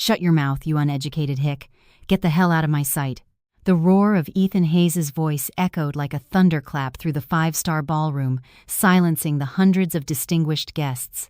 "Shut your mouth, you uneducated hick. Get the hell out of my sight." The roar of Ethan Hayes' voice echoed like a thunderclap through the five-star ballroom, silencing the hundreds of distinguished guests.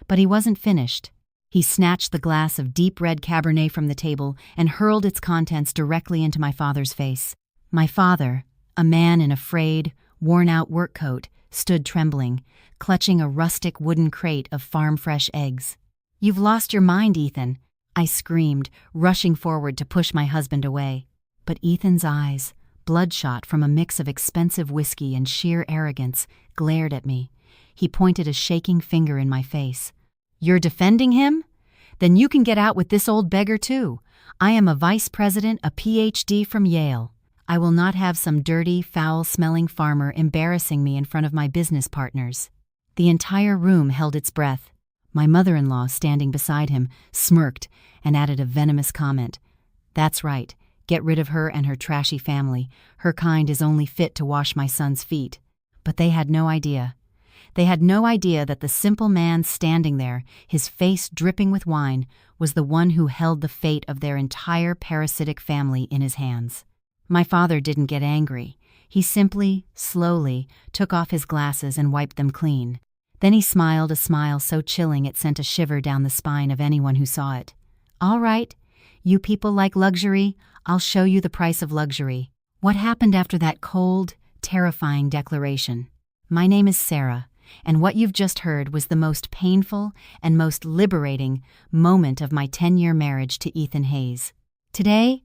But he wasn't finished. He snatched the glass of deep red Cabernet from the table and hurled its contents directly into my father's face. My father, a man in a frayed, worn-out work coat, stood trembling, clutching a rustic wooden crate of farm-fresh eggs. "You've lost your mind, Ethan," I screamed, rushing forward to push my husband away. But Ethan's eyes, bloodshot from a mix of expensive whiskey and sheer arrogance, glared at me. He pointed a shaking finger in my face. "You're defending him? Then you can get out with this old beggar too. I am a vice president, a PhD from Yale. I will not have some dirty, foul-smelling farmer embarrassing me in front of my business partners." The entire room held its breath. My mother-in-law, standing beside him, smirked and added a venomous comment. "That's right. Get rid of her and her trashy family. Her kind is only fit to wash my son's feet." But they had no idea. They had no idea that the simple man standing there, his face dripping with wine, was the one who held the fate of their entire parasitic family in his hands. My father didn't get angry. He simply, slowly, took off his glasses and wiped them clean. Then he smiled a smile so chilling it sent a shiver down the spine of anyone who saw it. "All right, you people like luxury. I'll show you the price of luxury." What happened after that cold, terrifying declaration? My name is Sarah, and what you've just heard was the most painful and most liberating moment of my 10-year marriage to Ethan Hayes. Today,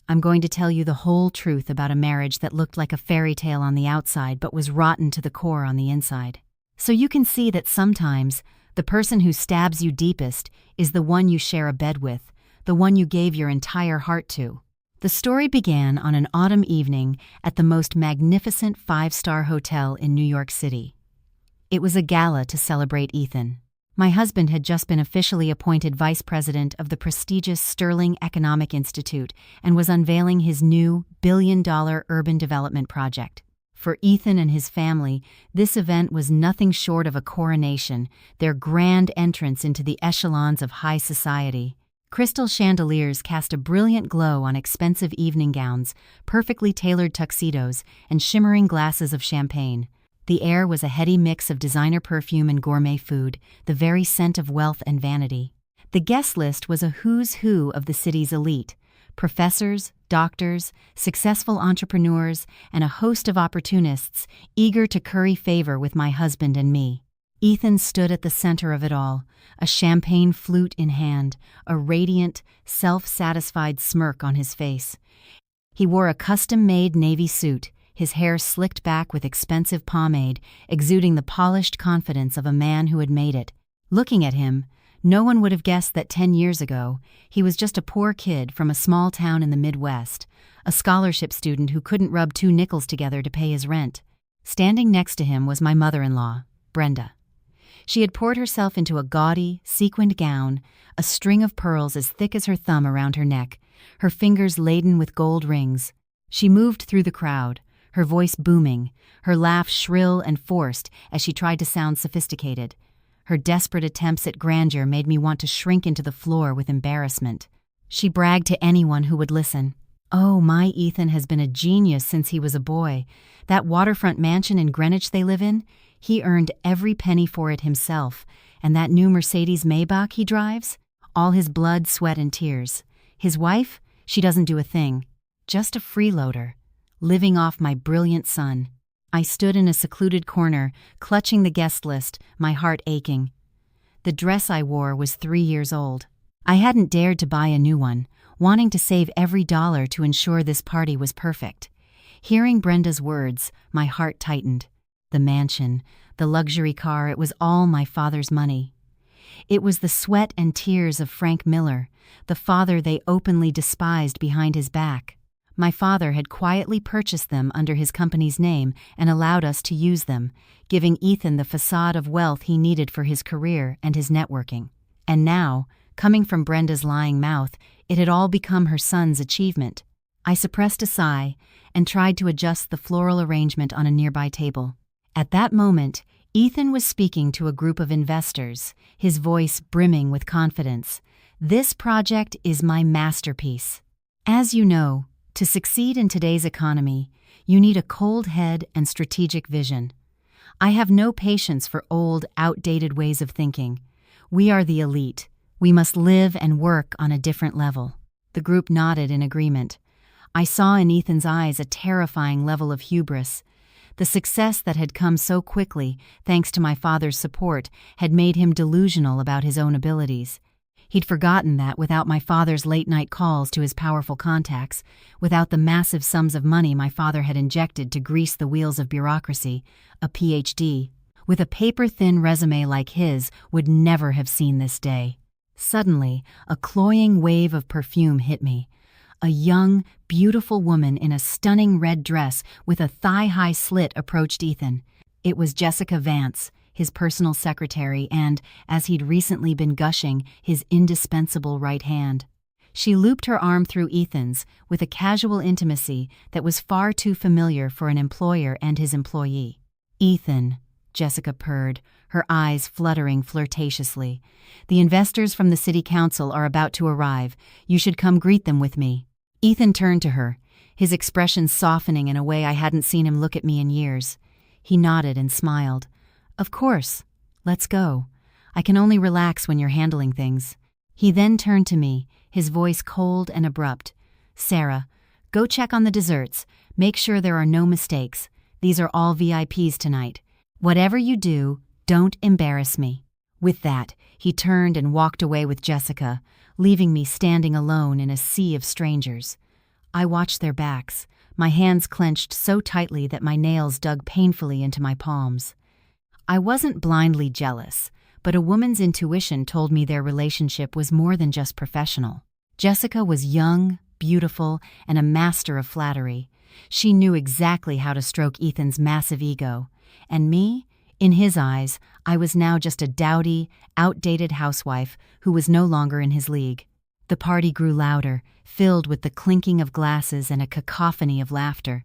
I'm going to tell you the whole truth about a marriage that looked like a fairy tale on the outside but was rotten to the core on the inside. So you can see that sometimes the person who stabs you deepest is the one you share a bed with, the one you gave your entire heart to. The story began on an autumn evening at the most magnificent five-star hotel in New York City. It was a gala to celebrate Ethan. My husband had just been officially appointed vice president of the prestigious Sterling Economic Institute and was unveiling his new billion-dollar urban development project. For Ethan and his family, this event was nothing short of a coronation, their grand entrance into the echelons of high society. Crystal chandeliers cast a brilliant glow on expensive evening gowns, perfectly tailored tuxedos, and shimmering glasses of champagne. The air was a heady mix of designer perfume and gourmet food, the very scent of wealth and vanity. The guest list was a who's who of the city's elite: professors, doctors, successful entrepreneurs, and a host of opportunists eager to curry favor with my husband and me. Ethan stood at the center of it all, a champagne flute in hand, a radiant, self-satisfied smirk on his face. He wore a custom-made navy suit, his hair slicked back with expensive pomade, exuding the polished confidence of a man who had made it. Looking at him, no one would have guessed that 10 years ago, he was just a poor kid from a small town in the Midwest, a scholarship student who couldn't rub 2 nickels together to pay his rent. Standing next to him was my mother-in-law, Brenda. She had poured herself into a gaudy, sequined gown, a string of pearls as thick as her thumb around her neck, her fingers laden with gold rings. She moved through the crowd, her voice booming, her laugh shrill and forced as she tried to sound sophisticated. Her desperate attempts at grandeur made me want to shrink into the floor with embarrassment. She bragged to anyone who would listen. "Oh, my Ethan has been a genius since he was a boy. That waterfront mansion in Greenwich they live in, he earned every penny for it himself, and that new Mercedes Maybach he drives, all his blood, sweat, and tears. His wife, she doesn't do a thing. Just a freeloader, living off my brilliant son." I stood in a secluded corner, clutching the guest list, my heart aching. The dress I wore was 3 years old. I hadn't dared to buy a new one, wanting to save every dollar to ensure this party was perfect. Hearing Brenda's words, my heart tightened. The mansion, the luxury car, it was all my father's money. It was the sweat and tears of Frank Miller, the father they openly despised behind his back. My father had quietly purchased them under his company's name and allowed us to use them, giving Ethan the facade of wealth he needed for his career and his networking. And now, coming from Brenda's lying mouth, it had all become her son's achievement. I suppressed a sigh and tried to adjust the floral arrangement on a nearby table. At that moment, Ethan was speaking to a group of investors, his voice brimming with confidence. This project is my masterpiece. As you know, to succeed in today's economy, you need a cold head and strategic vision. I have no patience for old, outdated ways of thinking. We are the elite. We must live and work on a different level. The group nodded in agreement. I saw in Ethan's eyes a terrifying level of hubris. The success that had come so quickly, thanks to my father's support, had made him delusional about his own abilities. He'd forgotten that without my father's late-night calls to his powerful contacts, without the massive sums of money my father had injected to grease the wheels of bureaucracy, a PhD, with a paper-thin resume like his, would never have seen this day. Suddenly, a cloying wave of perfume hit me. A young, beautiful woman in a stunning red dress with a thigh-high slit approached Ethan. It was Jessica Vance, his personal secretary and, as he'd recently been gushing, his indispensable right hand. She looped her arm through Ethan's with a casual intimacy that was far too familiar for an employer and his employee. "Ethan," Jessica purred, her eyes fluttering flirtatiously. "The investors from the city council are about to arrive. You should come greet them with me." Ethan turned to her, his expression softening in a way I hadn't seen him look at me in years. He nodded and smiled. "Of course. Let's go. I can only relax when you're handling things." He then turned to me, his voice cold and abrupt. "Sarah, go check on the desserts. Make sure there are no mistakes. These are all VIPs tonight. Whatever you do, don't embarrass me." With that, he turned and walked away with Jessica, leaving me standing alone in a sea of strangers. I watched their backs, my hands clenched so tightly that my nails dug painfully into my palms. I wasn't blindly jealous, but a woman's intuition told me their relationship was more than just professional. Jessica was young, beautiful, and a master of flattery. She knew exactly how to stroke Ethan's massive ego. And me, in his eyes, I was now just a dowdy, outdated housewife who was no longer in his league. The party grew louder, filled with the clinking of glasses and a cacophony of laughter.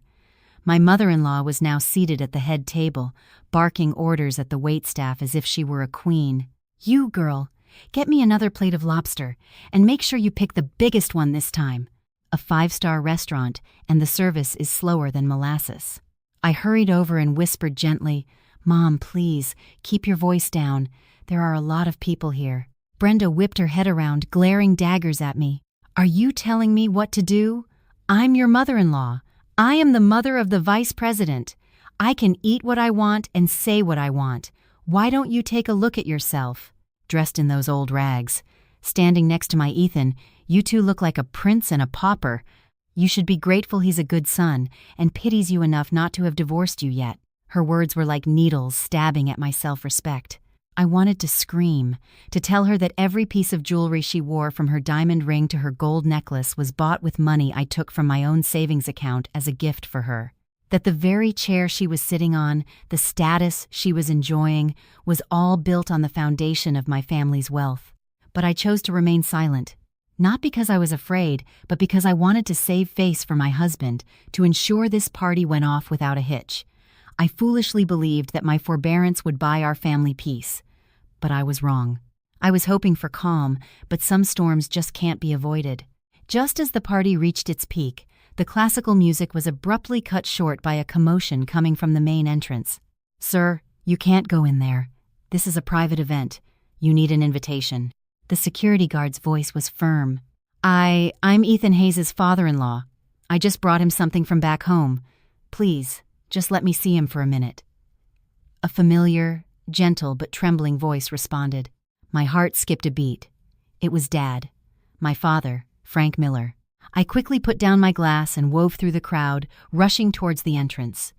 My mother-in-law was now seated at the head table, barking orders at the waitstaff as if she were a queen. "You, girl, get me another plate of lobster, and make sure you pick the biggest one this time. A 5-star restaurant, and the service is slower than molasses." I hurried over and whispered gently, "Mom, please, keep your voice down. There are a lot of people here." Brenda whipped her head around, glaring daggers at me. "Are you telling me what to do? I'm your mother-in-law. I am the mother of the vice president. I can eat what I want and say what I want. Why don't you take a look at yourself?" Dressed in those old rags, standing next to my Ethan, "You two look like a prince and a pauper. You should be grateful he's a good son and pities you enough not to have divorced you yet." Her words were like needles stabbing at my self-respect. I wanted to scream, to tell her that every piece of jewelry she wore, from her diamond ring to her gold necklace, was bought with money I took from my own savings account as a gift for her. That the very chair she was sitting on, the status she was enjoying, was all built on the foundation of my family's wealth. But I chose to remain silent. Not because I was afraid, but because I wanted to save face for my husband, to ensure this party went off without a hitch. I foolishly believed that my forbearance would buy our family peace. But I was wrong. I was hoping for calm, but some storms just can't be avoided. Just as the party reached its peak, the classical music was abruptly cut short by a commotion coming from the main entrance. "Sir, you can't go in there. This is a private event. You need an invitation." The security guard's voice was firm. I'm Ethan Hayes' father-in-law. I just brought him something from back home. Please, just let me see him for a minute." A familiar, gentle but trembling voice responded. My heart skipped a beat. It was Dad, my father, Frank Miller. I quickly put down my glass and wove through the crowd, rushing towards the entrance.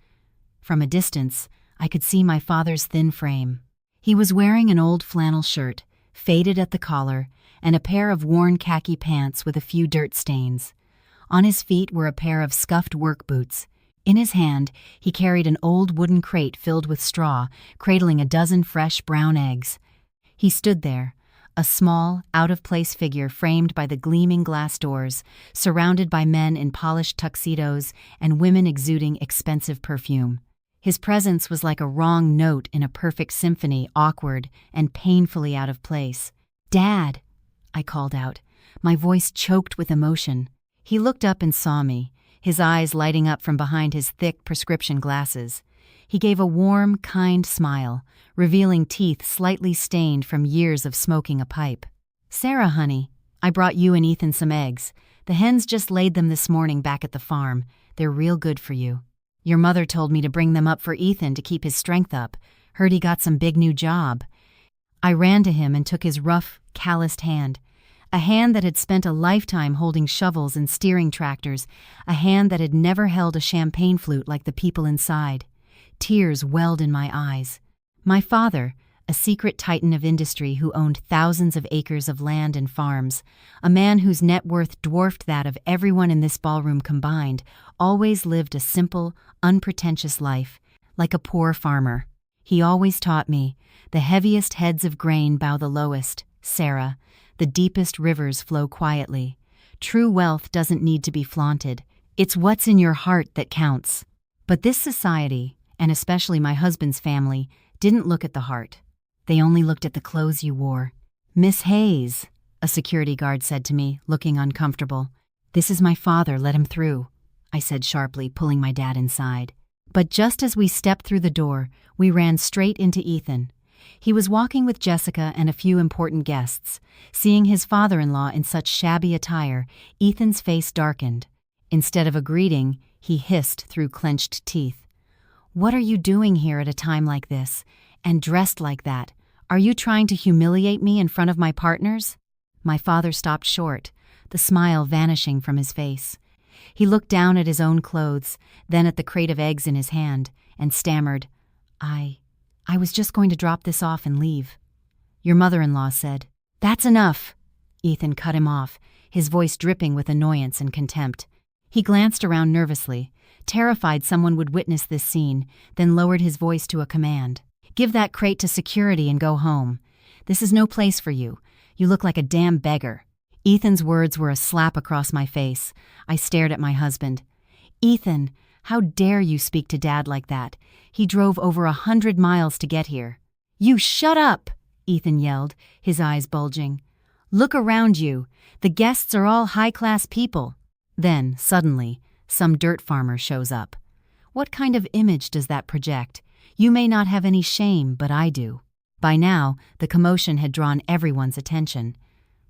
From a distance, I could see my father's thin frame. He was wearing an old flannel shirt, faded at the collar, and a pair of worn khaki pants with a few dirt stains. On his feet were a pair of scuffed work boots. In his hand, he carried an old wooden crate filled with straw, cradling a dozen fresh brown eggs. He stood there, a small, out-of-place figure framed by the gleaming glass doors, surrounded by men in polished tuxedos and women exuding expensive perfume. His presence was like a wrong note in a perfect symphony, awkward and painfully out of place. "Dad!" I called out, my voice choked with emotion. He looked up and saw me, his eyes lighting up from behind his thick prescription glasses. He gave a warm, kind smile, revealing teeth slightly stained from years of smoking a pipe. "Sarah, honey, I brought you and Ethan some eggs. The hens just laid them this morning back at the farm. They're real good for you. Your mother told me to bring them up for Ethan to keep his strength up. Heard he got some big new job." I ran to him and took his rough, calloused hand. A hand that had spent a lifetime holding shovels and steering tractors, a hand that had never held a champagne flute like the people inside. Tears welled in my eyes. My father, a secret titan of industry who owned thousands of acres of land and farms, a man whose net worth dwarfed that of everyone in this ballroom combined, always lived a simple, unpretentious life, like a poor farmer. He always taught me, the heaviest heads of grain bow the lowest, Sarah. The deepest rivers flow quietly. True wealth doesn't need to be flaunted. It's what's in your heart that counts. But this society, and especially my husband's family, didn't look at the heart. They only looked at the clothes you wore. "Miss Hayes," a security guard said to me, looking uncomfortable. "This is my father, let him through," I said sharply, pulling my dad inside. But just as we stepped through the door, we ran straight into Ethan. He was walking with Jessica and a few important guests. Seeing his father-in-law in such shabby attire, Ethan's face darkened. Instead of a greeting, he hissed through clenched teeth. "What are you doing here at a time like this? And dressed like that? Are you trying to humiliate me in front of my partners?" My father stopped short, the smile vanishing from his face. He looked down at his own clothes, then at the crate of eggs in his hand, and stammered, I was just going to drop this off and leave." Your mother-in-law said. "That's enough." Ethan cut him off, his voice dripping with annoyance and contempt. He glanced around nervously, terrified someone would witness this scene, then lowered his voice to a command. "Give that crate to security and go home. This is no place for you. You look like a damn beggar." Ethan's words were a slap across my face. I stared at my husband. "Ethan, how dare you speak to Dad like that? He drove over 100 miles to get here." "You shut up!" Ethan yelled, his eyes bulging. "Look around you. The guests are all high-class people." Then, suddenly, some dirt farmer shows up. What kind of image does that project? You may not have any shame, but I do. By now, the commotion had drawn everyone's attention.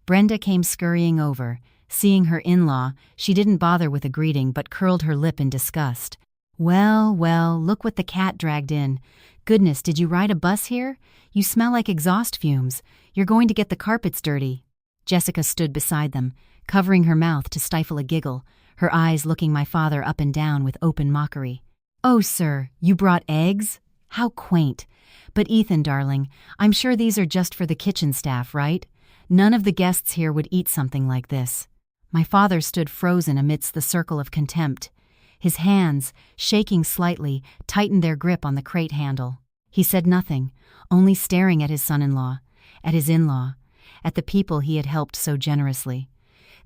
Brenda came scurrying over. Seeing her in-law, she didn't bother with a greeting but curled her lip in disgust. Well, look what the cat dragged in. Goodness, did you ride a bus here? You smell like exhaust fumes. You're going to get the carpets dirty." Jessica stood beside them, covering her mouth to stifle a giggle, her eyes looking my father up and down with open mockery. "Oh, sir, you brought eggs? How quaint. But Ethan, darling, I'm sure these are just for the kitchen staff, right? None of the guests here would eat something like this." My father stood frozen amidst the circle of contempt. His hands, shaking slightly, tightened their grip on the crate handle. He said nothing, only staring at his son-in-law, at his in-law, at the people he had helped so generously.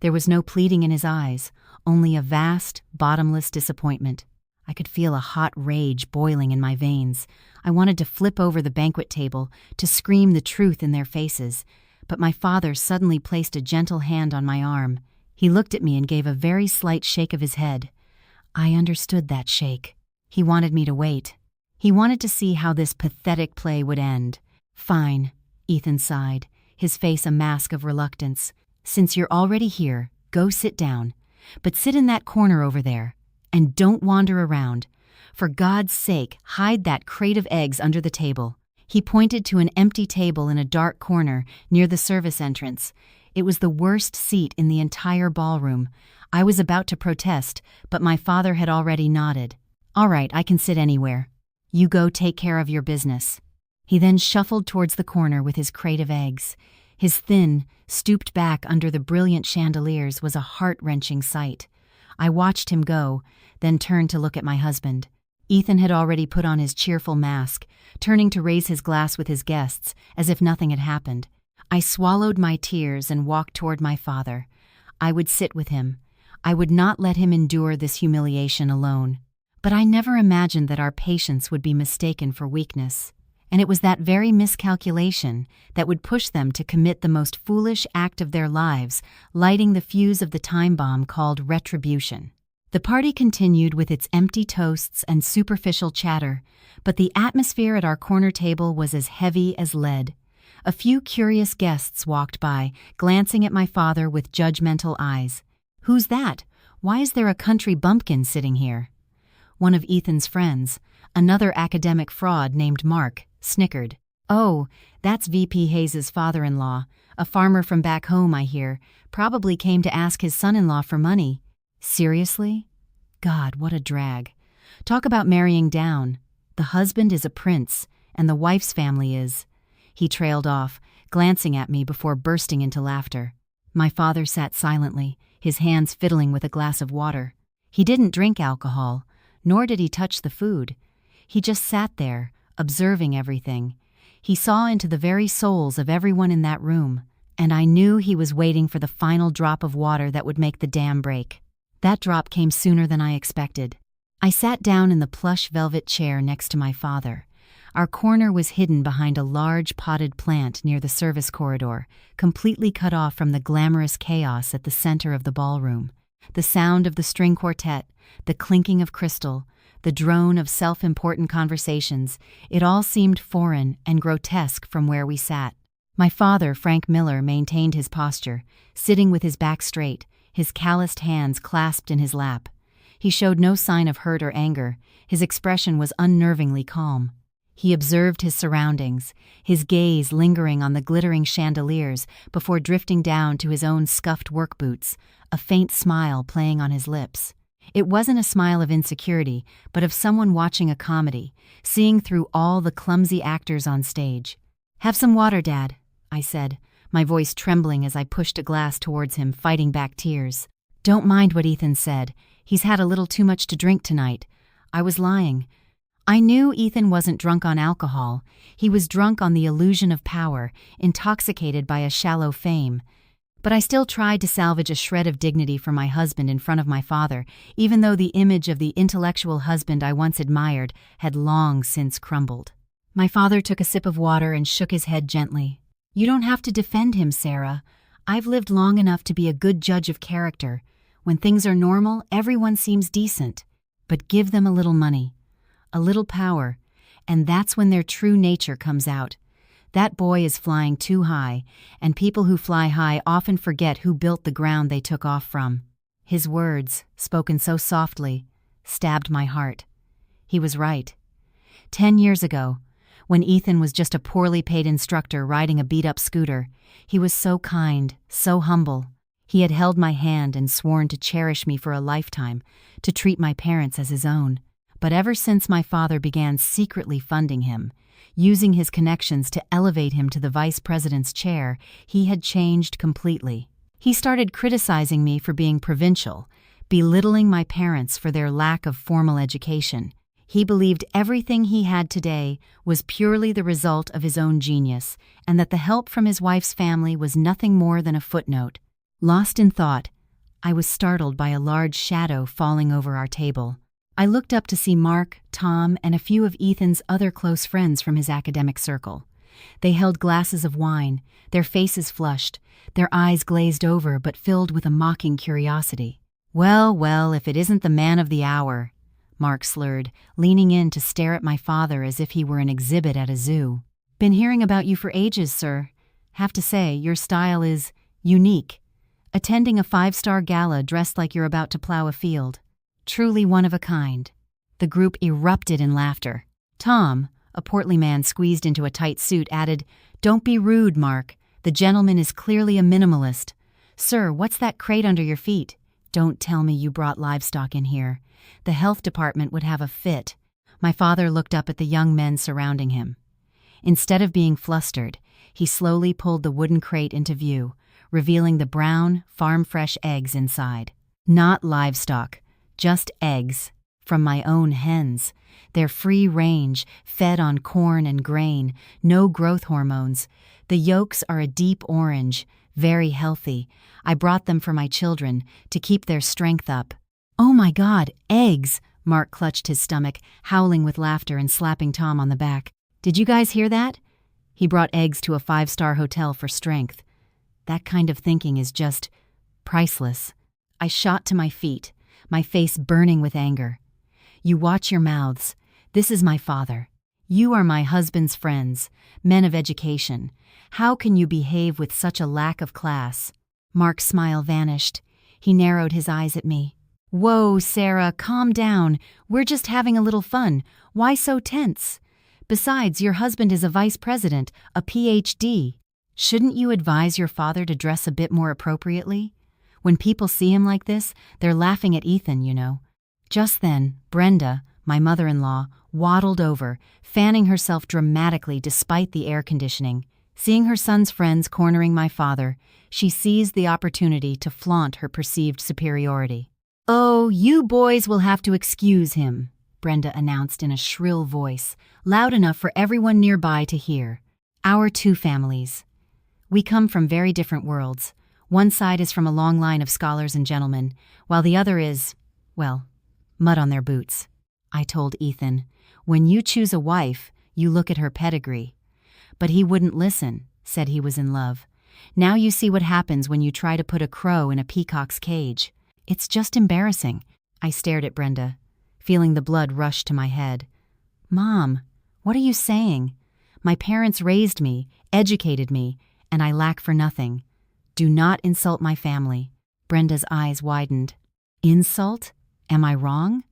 There was no pleading in his eyes, only a vast, bottomless disappointment. I could feel a hot rage boiling in my veins. I wanted to flip over the banquet table, to scream the truth in their faces, but my father suddenly placed a gentle hand on my arm. He looked at me and gave a very slight shake of his head. I understood that shake. He wanted me to wait. He wanted to see how this pathetic play would end. "Fine," Ethan sighed, his face a mask of reluctance. "Since you're already here, go sit down. But sit in that corner over there. And don't wander around. For God's sake, hide that crate of eggs under the table." He pointed to an empty table in a dark corner near the service entrance. It was the worst seat in the entire ballroom. I was about to protest, but my father had already nodded. "All right, I can sit anywhere. You go take care of your business." He then shuffled towards the corner with his crate of eggs. His thin, stooped back under the brilliant chandeliers was a heart-wrenching sight. I watched him go, then turned to look at my husband. Ethan had already put on his cheerful mask, turning to raise his glass with his guests, as if nothing had happened. I swallowed my tears and walked toward my father. I would sit with him. I would not let him endure this humiliation alone. But I never imagined that our patience would be mistaken for weakness. And it was that very miscalculation that would push them to commit the most foolish act of their lives, lighting the fuse of the time bomb called retribution. The party continued with its empty toasts and superficial chatter, but the atmosphere at our corner table was as heavy as lead. A few curious guests walked by, glancing at my father with judgmental eyes. "Who's that? Why is there a country bumpkin sitting here?" One of Ethan's friends, another academic fraud named Mark, snickered. "Oh, that's VP Hayes' father-in-law, a farmer from back home, I hear. Probably came to ask his son-in-law for money." Seriously? God, what a drag. Talk about marrying down. The husband is a prince, and the wife's family is. He trailed off, glancing at me before bursting into laughter. My father sat silently, his hands fiddling with a glass of water. He didn't drink alcohol, nor did he touch the food. He just sat there, observing everything. He saw into the very souls of everyone in that room, and I knew he was waiting for the final drop of water that would make the dam break. That drop came sooner than I expected. I sat down in the plush velvet chair next to my father. Our corner was hidden behind a large potted plant near the service corridor, completely cut off from the glamorous chaos at the center of the ballroom. The sound of the string quartet, the clinking of crystal, the drone of self-important conversations, it all seemed foreign and grotesque from where we sat. My father, Frank Miller, maintained his posture, sitting with his back straight, his calloused hands clasped in his lap. He showed no sign of hurt or anger. His expression was unnervingly calm. He observed his surroundings, his gaze lingering on the glittering chandeliers before drifting down to his own scuffed work boots, a faint smile playing on his lips. It wasn't a smile of insecurity, but of someone watching a comedy, seeing through all the clumsy actors on stage. "Have some water, Dad," I said, my voice trembling as I pushed a glass towards him, fighting back tears. "Don't mind what Ethan said. He's had a little too much to drink tonight." I was lying. I knew Ethan wasn't drunk on alcohol. He was drunk on the illusion of power, intoxicated by a shallow fame. But I still tried to salvage a shred of dignity for my husband in front of my father, even though the image of the intellectual husband I once admired had long since crumbled. My father took a sip of water and shook his head gently. "You don't have to defend him, Sarah. I've lived long enough to be a good judge of character. When things are normal, everyone seems decent. But give them a little money, a little power, and that's when their true nature comes out. That boy is flying too high, and people who fly high often forget who built the ground they took off from." His words, spoken so softly, stabbed my heart. He was right. 10 years ago, when Ethan was just a poorly paid instructor riding a beat-up scooter, he was so kind, so humble. He had held my hand and sworn to cherish me for a lifetime, to treat my parents as his own. But ever since my father began secretly funding him, using his connections to elevate him to the vice president's chair, he had changed completely. He started criticizing me for being provincial, belittling my parents for their lack of formal education. He believed everything he had today was purely the result of his own genius, and that the help from his wife's family was nothing more than a footnote. Lost in thought, I was startled by a large shadow falling over our table. I looked up to see Mark, Tom, and a few of Ethan's other close friends from his academic circle. They held glasses of wine, their faces flushed, their eyes glazed over but filled with a mocking curiosity. Well, if it isn't the man of the hour," Mark slurred, leaning in to stare at my father as if he were an exhibit at a zoo. "Been hearing about you for ages, sir. Have to say, your style is unique. Attending a 5-star gala dressed like you're about to plow a field. Truly one of a kind." The group erupted in laughter. Tom, a portly man squeezed into a tight suit, added, "Don't be rude, Mark. The gentleman is clearly a minimalist. Sir, what's that crate under your feet? Don't tell me you brought livestock in here. The health department would have a fit." My father looked up at the young men surrounding him. Instead of being flustered, he slowly pulled the wooden crate into view, revealing the brown, farm-fresh eggs inside. Not livestock, just eggs, from my own hens. They're free range, fed on corn and grain, no growth hormones. The yolks are a deep orange, very healthy. I brought them for my children, to keep their strength up. "Oh my God, eggs!" Mark clutched his stomach, howling with laughter and slapping Tom on the back. Did you guys hear that? He brought eggs to a 5-star hotel for strength. That kind of thinking is just priceless. I shot to my feet, my face burning with anger. You watch your mouths. This is my father. You are my husband's friends, men of education. How can you behave with such a lack of class? Mark's smile vanished. He narrowed his eyes at me. Whoa, Sarah, calm down. We're just having a little fun. Why so tense? Besides, your husband is a vice president, a PhD. Shouldn't you advise your father to dress a bit more appropriately? When people see him like this, they're laughing at Ethan, you know. Just then, Brenda, my mother-in-law, waddled over, fanning herself dramatically despite the air conditioning. Seeing her son's friends cornering my father, she seized the opportunity to flaunt her perceived superiority. "Oh, you boys will have to excuse him," Brenda announced in a shrill voice, loud enough for everyone nearby to hear. Our two families. We come from very different worlds. One side is from a long line of scholars and gentlemen, while the other is, well, mud on their boots. I told Ethan, when you choose a wife, you look at her pedigree. But he wouldn't listen, said he was in love. Now you see what happens when you try to put a crow in a peacock's cage. It's just embarrassing. I stared at Brenda, feeling the blood rush to my head. Mom, what are you saying? My parents raised me, educated me, and I lack for nothing. Do not insult my family. Brenda's eyes widened. Insult? Am I wrong?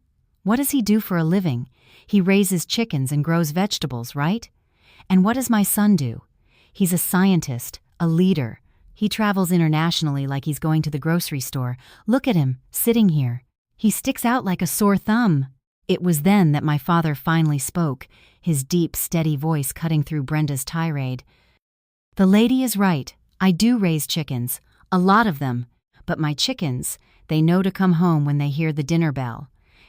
What does he do for a living? He raises chickens and grows vegetables, right? And what does my son do? He's a scientist, a leader. He travels internationally like he's going to the grocery store. Look at him, sitting here. He sticks out like a sore thumb. It was then that my father finally spoke, his deep, steady voice cutting through Brenda's tirade. The lady is right. I do raise chickens, a lot of them. But my chickens, they know to come home when they hear the dinner bell.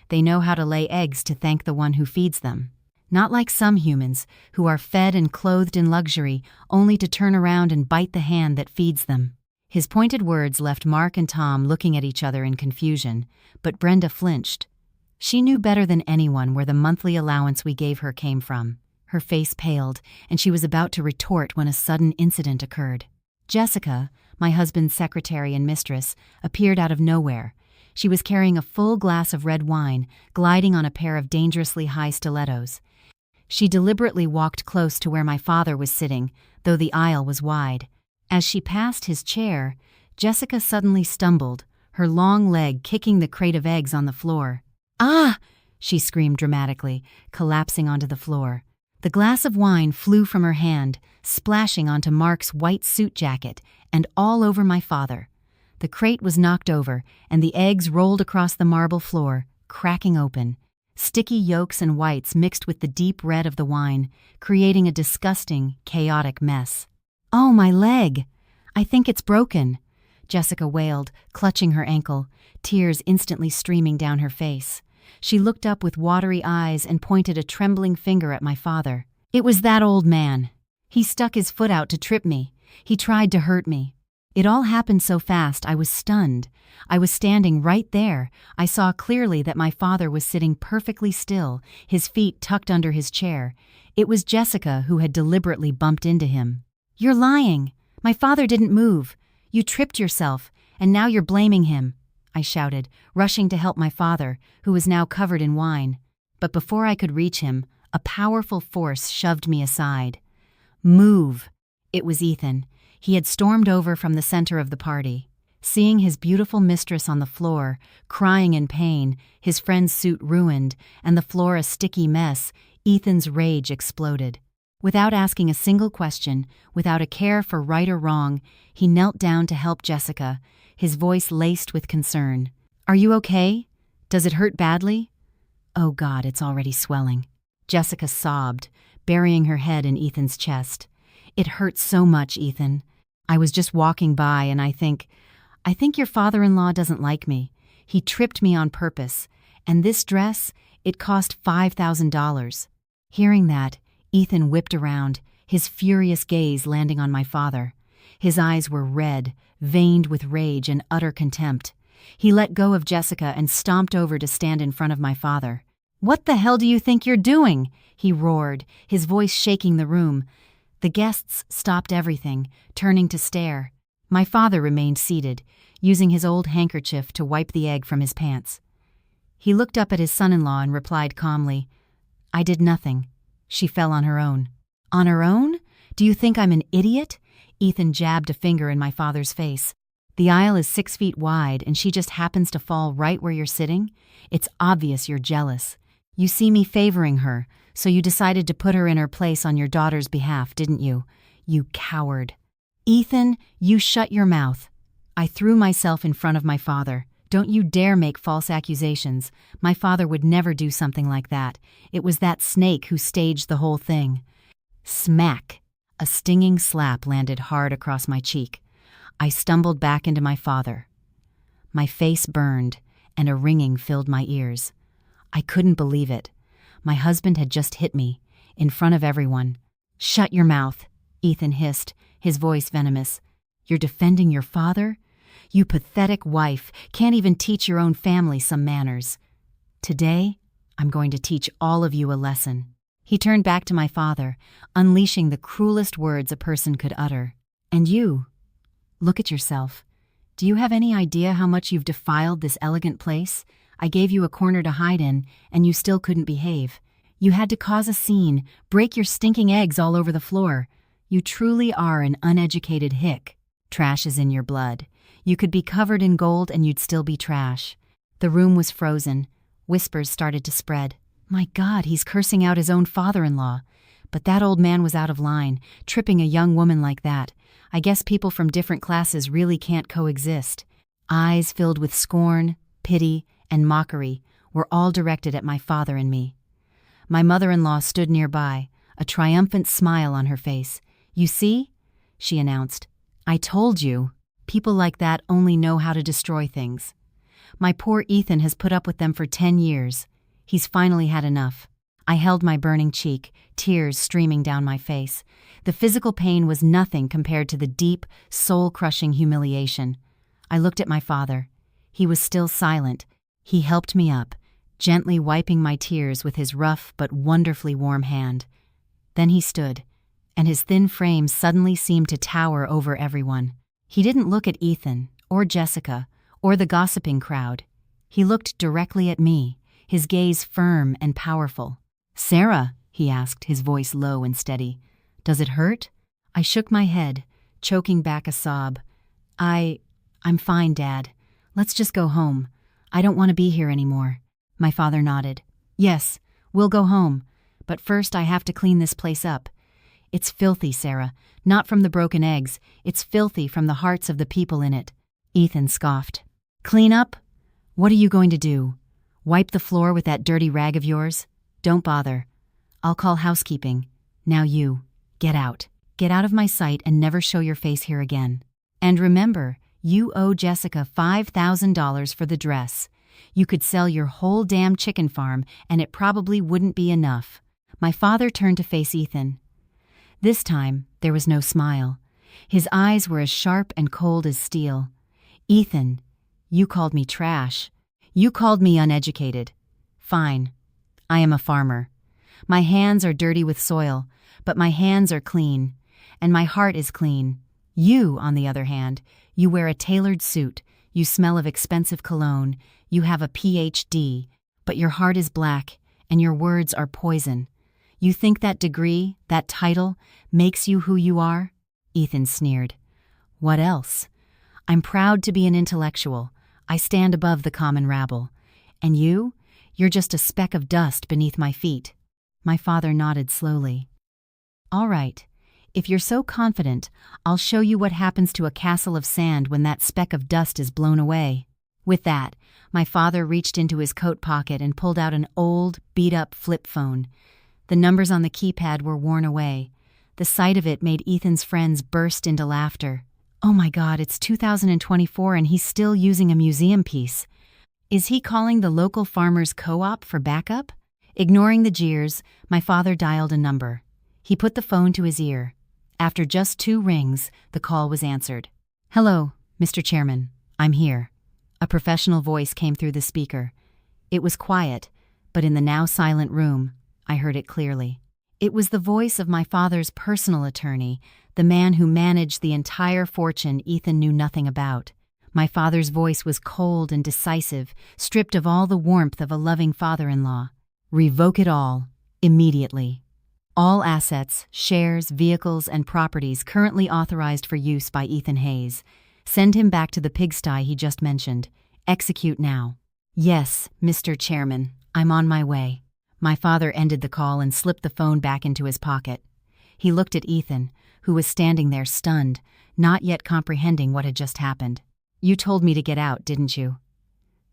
They know how to lay eggs to thank the one who feeds them. Not like some humans, who are fed and clothed in luxury, only to turn around and bite the hand that feeds them. His pointed words left Mark and Tom looking at each other in confusion, but Brenda flinched. She knew better than anyone where the monthly allowance we gave her came from. Her face paled, and she was about to retort when a sudden incident occurred. Jessica, my husband's secretary and mistress, appeared out of nowhere. She was carrying a full glass of red wine, gliding on a pair of dangerously high stilettos. She deliberately walked close to where my father was sitting, though the aisle was wide. As she passed his chair, Jessica suddenly stumbled, her long leg kicking the crate of eggs on the floor. "Ah!" she screamed dramatically, collapsing onto the floor. The glass of wine flew from her hand, splashing onto Mark's white suit jacket and all over my father. The crate was knocked over, and the eggs rolled across the marble floor, cracking open. Sticky yolks and whites mixed with the deep red of the wine, creating a disgusting, chaotic mess. "Oh, my leg! I think it's broken," Jessica wailed, clutching her ankle, tears instantly streaming down her face. She looked up with watery eyes and pointed a trembling finger at my father. "It was that old man. He stuck his foot out to trip me. He tried to hurt me. It all happened so fast I was stunned. I was standing right there. I saw clearly that my father was sitting perfectly still, his feet tucked under his chair. It was Jessica who had deliberately bumped into him. "You're lying. My father didn't move. You tripped yourself, and now you're blaming him," I shouted, rushing to help my father, who was now covered in wine. But before I could reach him, a powerful force shoved me aside. "Move!" It was Ethan. He had stormed over from the center of the party. Seeing his beautiful mistress on the floor, crying in pain, his friend's suit ruined, and the floor a sticky mess, Ethan's rage exploded. Without asking a single question, without a care for right or wrong, he knelt down to help Jessica, his voice laced with concern. "Are you okay? Does it hurt badly?" "Oh God, it's already swelling." Jessica sobbed, burying her head in Ethan's chest. "It hurts so much, Ethan. I was just walking by and I think your father-in-law doesn't like me. He tripped me on purpose. And this dress, it cost $5,000. Hearing that, Ethan whipped around, his furious gaze landing on my father. His eyes were red, veined with rage and utter contempt. He let go of Jessica and stomped over to stand in front of my father. "What the hell do you think you're doing?" he roared, his voice shaking the room. The guests stopped everything, turning to stare. My father remained seated, using his old handkerchief to wipe the egg from his pants. He looked up at his son-in-law and replied calmly, "I did nothing. She fell on her own." "On her own? Do you think I'm an idiot?" Ethan jabbed a finger in my father's face. "The aisle is 6 feet wide and she just happens to fall right where you're sitting? It's obvious you're jealous. You see me favoring her, so you decided to put her in her place on your daughter's behalf, didn't you? You coward." "Ethan, you shut your mouth." I threw myself in front of my father. "Don't you dare make false accusations. My father would never do something like that. It was that snake who staged the whole thing." Smack! A stinging slap landed hard across my cheek. I stumbled back into my father. My face burned, and a ringing filled my ears. I couldn't believe it. My husband had just hit me, in front of everyone. "Shut your mouth," Ethan hissed, his voice venomous. "You're defending your father? You pathetic wife, can't even teach your own family some manners. Today, I'm going to teach all of you a lesson." He turned back to my father, unleashing the cruelest words a person could utter. "And you, look at yourself. Do you have any idea how much you've defiled this elegant place? I gave you a corner to hide in, and you still couldn't behave. You had to cause a scene, break your stinking eggs all over the floor. You truly are an uneducated hick. Trash is in your blood. You could be covered in gold and you'd still be trash." The room was frozen. Whispers started to spread. My God, he's cursing out his own father-in-law. But that old man was out of line, tripping a young woman like that. I guess people from different classes really can't coexist. Eyes filled with scorn, pity, and mockery were all directed at my father and me. My mother-in-law stood nearby, a triumphant smile on her face. "You see?" she announced. "I told you. People like that only know how to destroy things. My poor Ethan has put up with them for 10 years. He's finally had enough." I held my burning cheek, tears streaming down my face. The physical pain was nothing compared to the deep, soul-crushing humiliation. I looked at my father. He was still silent. He helped me up, gently wiping my tears with his rough but wonderfully warm hand. Then he stood, and his thin frame suddenly seemed to tower over everyone. He didn't look at Ethan, or Jessica, or the gossiping crowd. He looked directly at me, his gaze firm and powerful. "Sarah," he asked, his voice low and steady, "does it hurt?" I shook my head, choking back a sob. I'm fine, Dad. Let's just go home. I don't want to be here anymore." My father nodded. "Yes, we'll go home. But first I have to clean this place up. It's filthy, Sarah. Not from the broken eggs. It's filthy from the hearts of the people in it." Ethan scoffed. "Clean up? What are you going to do? Wipe the floor with that dirty rag of yours? Don't bother. I'll call housekeeping. Now you, get out. Get out of my sight and never show your face here again. And remember, you owe Jessica $5,000 for the dress. You could sell your whole damn chicken farm and it probably wouldn't be enough." My father turned to face Ethan. This time, there was no smile. His eyes were as sharp and cold as steel. "Ethan, you called me trash. You called me uneducated. Fine. I am a farmer. My hands are dirty with soil, but my hands are clean, and my heart is clean. You, on the other hand, you wear a tailored suit, you smell of expensive cologne, you have a PhD, but your heart is black, and your words are poison. You think that degree, that title, makes you who you are?" Ethan sneered. "What else? I'm proud to be an intellectual. I stand above the common rabble. And you're just a speck of dust beneath my feet." My father nodded slowly. "All right. If you're so confident, I'll show you what happens to a castle of sand when that speck of dust is blown away." With that, my father reached into his coat pocket and pulled out an old, beat-up flip phone. The numbers on the keypad were worn away. The sight of it made Ethan's friends burst into laughter. "Oh my God, it's 2024 and he's still using a museum piece. Is he calling the local farmers' co-op for backup?" Ignoring the jeers, my father dialed a number. He put the phone to his ear. After just 2 rings, the call was answered. "Hello, Mr. Chairman. I'm here." A professional voice came through the speaker. It was quiet, But in the now silent room, I heard it clearly. It was the voice of my father's personal attorney, the man who managed the entire fortune Ethan knew nothing about. My father's voice was cold and decisive, stripped of all the warmth of a loving father-in-law. Revoke it all, immediately. All assets, shares, vehicles, and properties currently authorized for use by Ethan Hayes. Send him back to the pigsty he just mentioned. Execute now. Yes, Mr. Chairman, I'm on my way. My father ended the call and slipped the phone back into his pocket. He looked at Ethan, who was standing there stunned, not yet comprehending what had just happened. You told me to get out, didn't you?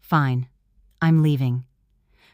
Fine. I'm leaving.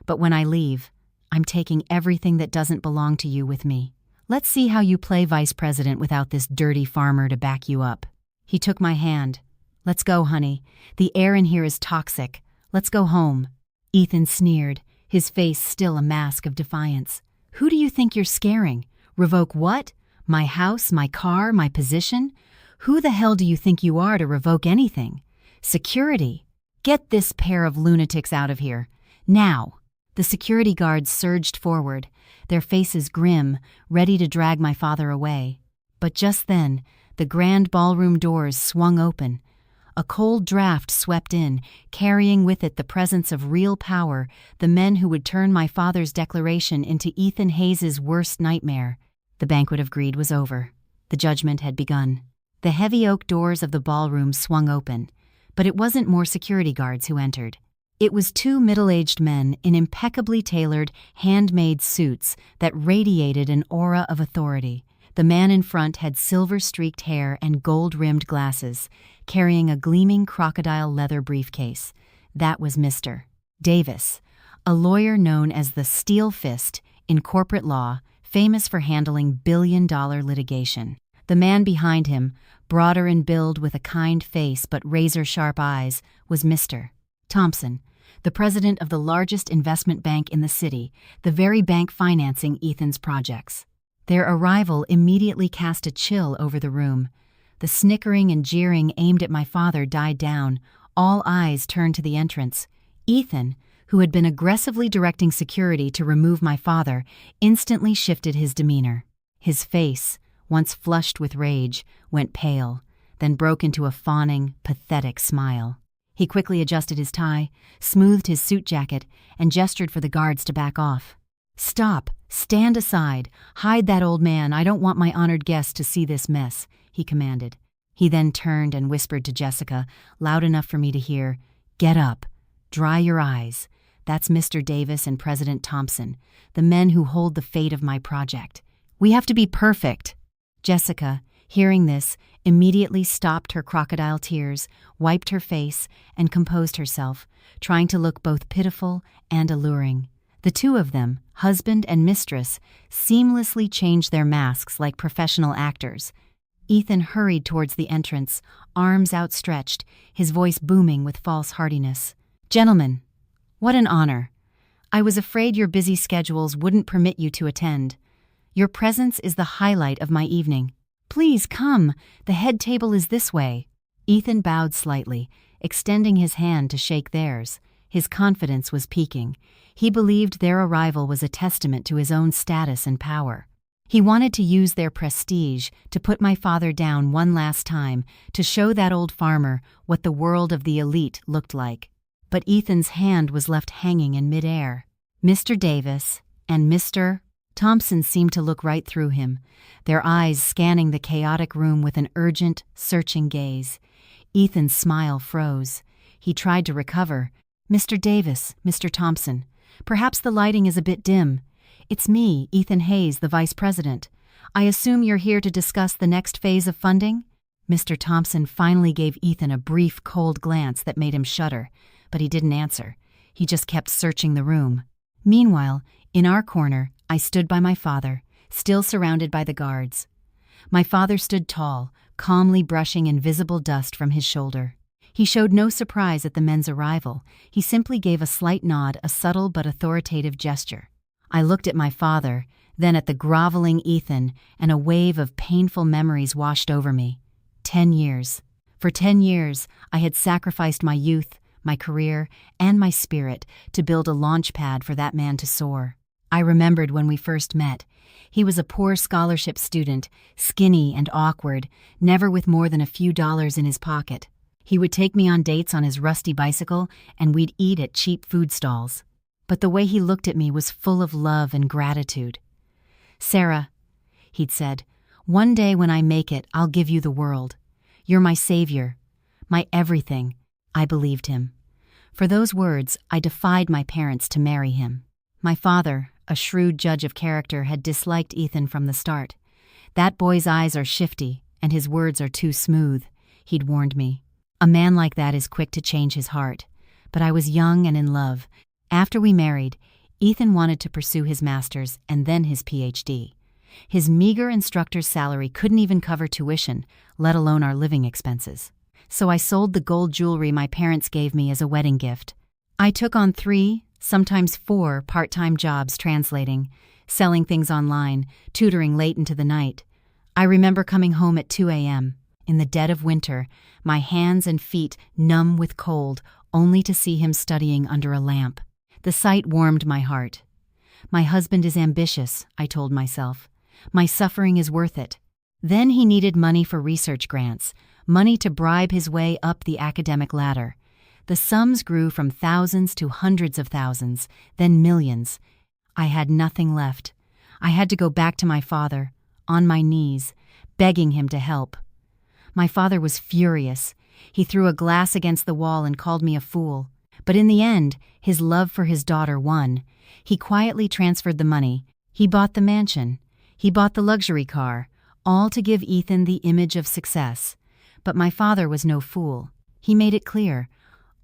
But when I leave, I'm taking everything that doesn't belong to you with me. Let's see how you play vice president without this dirty farmer to back you up. He took my hand. Let's go, honey. The air in here is toxic. Let's go home. Ethan sneered, his face still a mask of defiance. Who do you think you're scaring? Revoke what? My house, my car, my position? Who the hell do you think you are to revoke anything? Security. Get this pair of lunatics out of here. Now. The security guards surged forward, their faces grim, ready to drag my father away. But just then, the grand ballroom doors swung open. A cold draft swept in, carrying with it the presence of real power, the men who would turn my father's declaration into Ethan Hayes' worst nightmare. The banquet of greed was over. The judgment had begun. The heavy oak doors of the ballroom swung open. But it wasn't more security guards who entered. It was two middle-aged men in impeccably tailored, handmade suits that radiated an aura of authority. The man in front had silver-streaked hair and gold-rimmed glasses, carrying a gleaming crocodile leather briefcase. That was Mr. Davis, a lawyer known as the Steel Fist in corporate law, famous for handling billion-dollar litigation. The man behind him, broader in build with a kind face but razor-sharp eyes, was Mr. Thompson, the president of the largest investment bank in the city, the very bank financing Ethan's projects. Their arrival immediately cast a chill over the room. The snickering and jeering aimed at my father died down. All eyes turned to the entrance. Ethan, who had been aggressively directing security to remove my father, instantly shifted his demeanor. His face, once flushed with rage, went pale, then broke into a fawning, pathetic smile. He quickly adjusted his tie, smoothed his suit jacket, and gestured for the guards to back off. "Stop! Stand aside! Hide that old man! I don't want my honored guests to see this mess," he commanded. He then turned and whispered to Jessica, loud enough for me to hear, "Get up. Dry your eyes. That's Mr. Davis and President Thompson, the men who hold the fate of my project. We have to be perfect." Jessica, hearing this, immediately stopped her crocodile tears, wiped her face, and composed herself, trying to look both pitiful and alluring. The two of them, husband and mistress, seamlessly changed their masks like professional actors. Ethan hurried towards the entrance, arms outstretched, his voice booming with false heartiness. "Gentlemen, what an honor. I was afraid your busy schedules wouldn't permit you to attend. Your presence is the highlight of my evening. Please come, the head table is this way." Ethan bowed slightly, extending his hand to shake theirs. His confidence was peaking. He believed their arrival was a testament to his own status and power. He wanted to use their prestige to put my father down one last time, to show that old farmer what the world of the elite looked like. But Ethan's hand was left hanging in midair. Mr. Davis and Mr. Thompson seemed to look right through him, their eyes scanning the chaotic room with an urgent, searching gaze. Ethan's smile froze. He tried to recover. "Mr. Davis, Mr. Thompson, perhaps the lighting is a bit dim. It's me, Ethan Hayes, the vice president. I assume you're here to discuss the next phase of funding?" Mr. Thompson finally gave Ethan a brief, cold glance that made him shudder, but he didn't answer. He just kept searching the room. Meanwhile, in our corner, I stood by my father, still surrounded by the guards. My father stood tall, calmly brushing invisible dust from his shoulder. He showed no surprise at the men's arrival. He simply gave a slight nod, a subtle but authoritative gesture. I looked at my father, then at the groveling Ethan, and a wave of painful memories washed over me. 10 years. For 10 years, I had sacrificed my youth, my career, and my spirit to build a launch pad for that man to soar. I remembered when we first met. He was a poor scholarship student, skinny and awkward, never with more than a few dollars in his pocket. He would take me on dates on his rusty bicycle, and we'd eat at cheap food stalls. But the way he looked at me was full of love and gratitude. "Sarah," he'd said, "one day when I make it, I'll give you the world. You're my savior, my everything." I believed him. For those words, I defied my parents to marry him. My father, a shrewd judge of character, had disliked Ethan from the start. "That boy's eyes are shifty, and his words are too smooth," he'd warned me. "A man like that is quick to change his heart." But I was young and in love. After we married, Ethan wanted to pursue his master's and then his PhD. His meager instructor's salary couldn't even cover tuition, let alone our living expenses. So I sold the gold jewelry my parents gave me as a wedding gift. I took on 3, sometimes 4 part-time jobs translating, selling things online, tutoring late into the night. I remember coming home at 2 a.m., in the dead of winter, my hands and feet numb with cold, only to see him studying under a lamp. The sight warmed my heart. My husband is ambitious, I told myself. My suffering is worth it. Then he needed money for research grants, money to bribe his way up the academic ladder. The sums grew from thousands to hundreds of thousands, then millions. I had nothing left. I had to go back to my father, on my knees, begging him to help. My father was furious. He threw a glass against the wall and called me a fool. But in the end, his love for his daughter won. He quietly transferred the money. He bought the mansion. He bought the luxury car, all to give Ethan the image of success. But my father was no fool. He made it clear,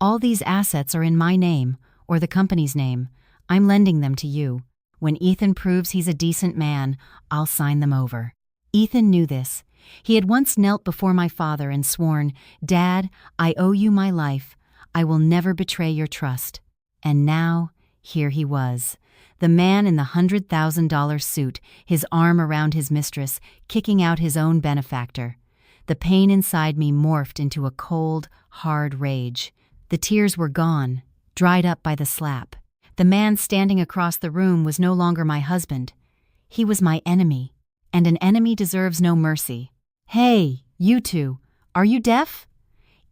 all these assets are in my name, or the company's name. I'm lending them to you. When Ethan proves he's a decent man, I'll sign them over. Ethan knew this. He had once knelt before my father and sworn, "Dad, I owe you my life. I will never betray your trust." And now, here he was, the man in the $100,000 suit, his arm around his mistress, kicking out his own benefactor. The pain inside me morphed into a cold, hard rage. The tears were gone, dried up by the slap. The man standing across the room was no longer my husband. He was my enemy, and an enemy deserves no mercy. "Hey, you two, are you deaf?"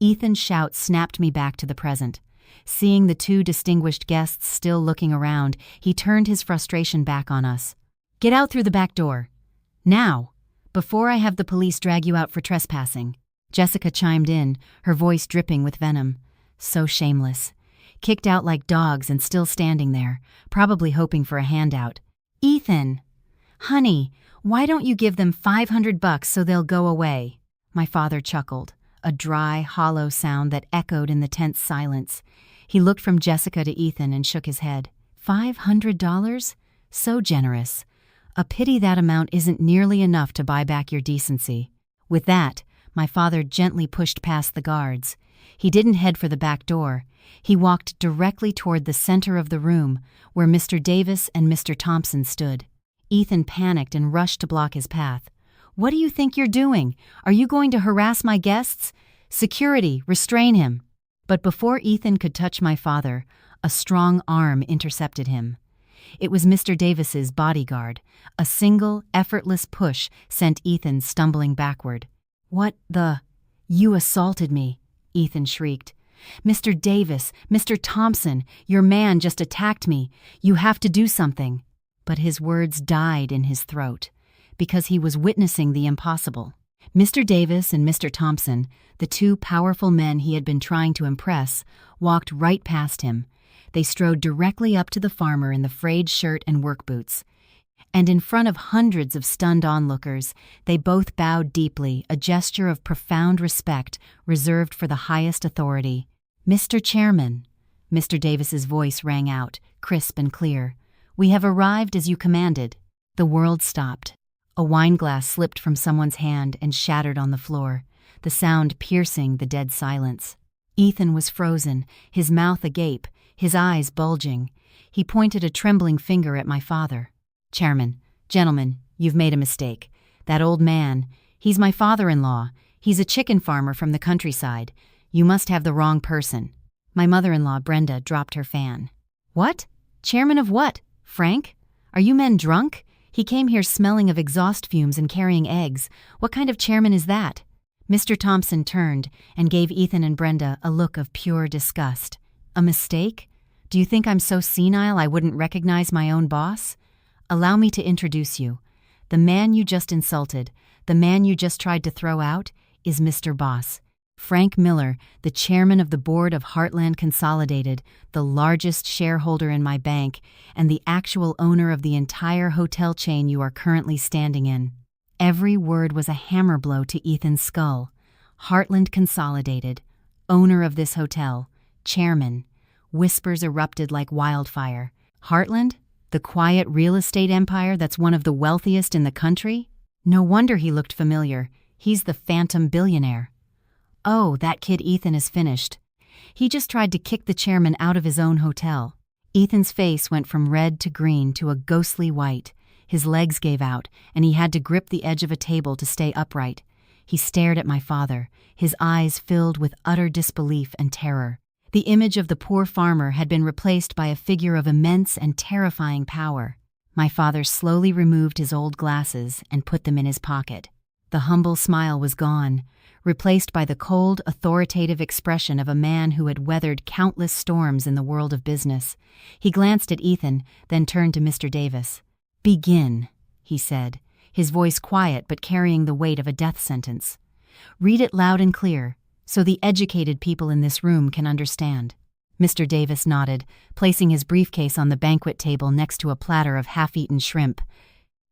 Ethan's shout snapped me back to the present. Seeing the 2 distinguished guests still looking around, he turned his frustration back on us. "Get out through the back door. Now, before I have the police drag you out for trespassing." Jessica chimed in, her voice dripping with venom. So shameless. Kicked out like dogs and still standing there, probably hoping for a handout. "Ethan! Honey, why don't you give them $500 so they'll go away?" My father chuckled, a dry, hollow sound that echoed in the tense silence. He looked from Jessica to Ethan and shook his head. $500? So generous. A pity that amount isn't nearly enough to buy back your decency. With that, my father gently pushed past the guards. He didn't head for the back door. He walked directly toward the center of the room, where Mr. Davis and Mr. Thompson stood. Ethan panicked and rushed to block his path. "What do you think you're doing? Are you going to harass my guests? Security, restrain him." But before Ethan could touch my father, a strong arm intercepted him. It was Mr. Davis's bodyguard. A single, effortless push sent Ethan stumbling backward. "What the? You assaulted me," Ethan shrieked. "Mr. Davis, Mr. Thompson, your man just attacked me. You have to do something." But his words died in his throat, because he was witnessing the impossible. Mr. Davis and Mr. Thompson, the 2 powerful men he had been trying to impress, walked right past him. They strode directly up to the farmer in the frayed shirt and work boots. And in front of hundreds of stunned onlookers, they both bowed deeply, a gesture of profound respect reserved for the highest authority. "Mr. Chairman," Mr. Davis's voice rang out, crisp and clear, "we have arrived as you commanded." The world stopped. A wineglass slipped from someone's hand and shattered on the floor, the sound piercing the dead silence. Ethan was frozen, his mouth agape, his eyes bulging. He pointed a trembling finger at my father. "Chairman, gentlemen, you've made a mistake. That old man, he's my father-in-law. He's a chicken farmer from the countryside. You must have the wrong person." My mother-in-law, Brenda, dropped her fan. What? Chairman of what? Frank? Are you men drunk? He came here smelling of exhaust fumes and carrying eggs. What kind of chairman is that? Mr. Thompson turned and gave Ethan and Brenda a look of pure disgust. A mistake? Do you think I'm so senile I wouldn't recognize my own boss? Allow me to introduce you. The man you just insulted, the man you just tried to throw out, is Mr. Boss. Frank Miller, the chairman of the board of Heartland Consolidated, the largest shareholder in my bank, and the actual owner of the entire hotel chain you are currently standing in. Every word was a hammer blow to Ethan's skull. Heartland Consolidated, owner of this hotel, chairman. Whispers erupted like wildfire. Heartland? The quiet real estate empire that's one of the wealthiest in the country? No wonder he looked familiar. He's the phantom billionaire. Oh, that kid Ethan is finished. He just tried to kick the chairman out of his own hotel. Ethan's face went from red to green to a ghostly white. His legs gave out, and he had to grip the edge of a table to stay upright. He stared at my father, his eyes filled with utter disbelief and terror. The image of the poor farmer had been replaced by a figure of immense and terrifying power. My father slowly removed his old glasses and put them in his pocket. The humble smile was gone, replaced by the cold, authoritative expression of a man who had weathered countless storms in the world of business. He glanced at Ethan, then turned to Mr. Davis. "Begin," he said, his voice quiet but carrying the weight of a death sentence. "Read it loud and clear, so the educated people in this room can understand." Mr. Davis nodded, placing his briefcase on the banquet table next to a platter of half-eaten shrimp.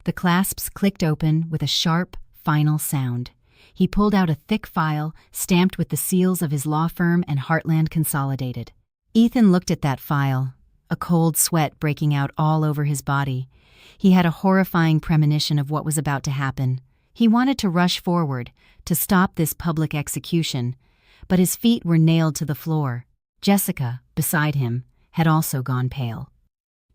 The clasps clicked open with a sharp, final sound. He pulled out a thick file, stamped with the seals of his law firm and Heartland Consolidated. Ethan looked at that file, a cold sweat breaking out all over his body. He had a horrifying premonition of what was about to happen. He wanted to rush forward, to stop this public execution, but his feet were nailed to the floor. Jessica, beside him, had also gone pale.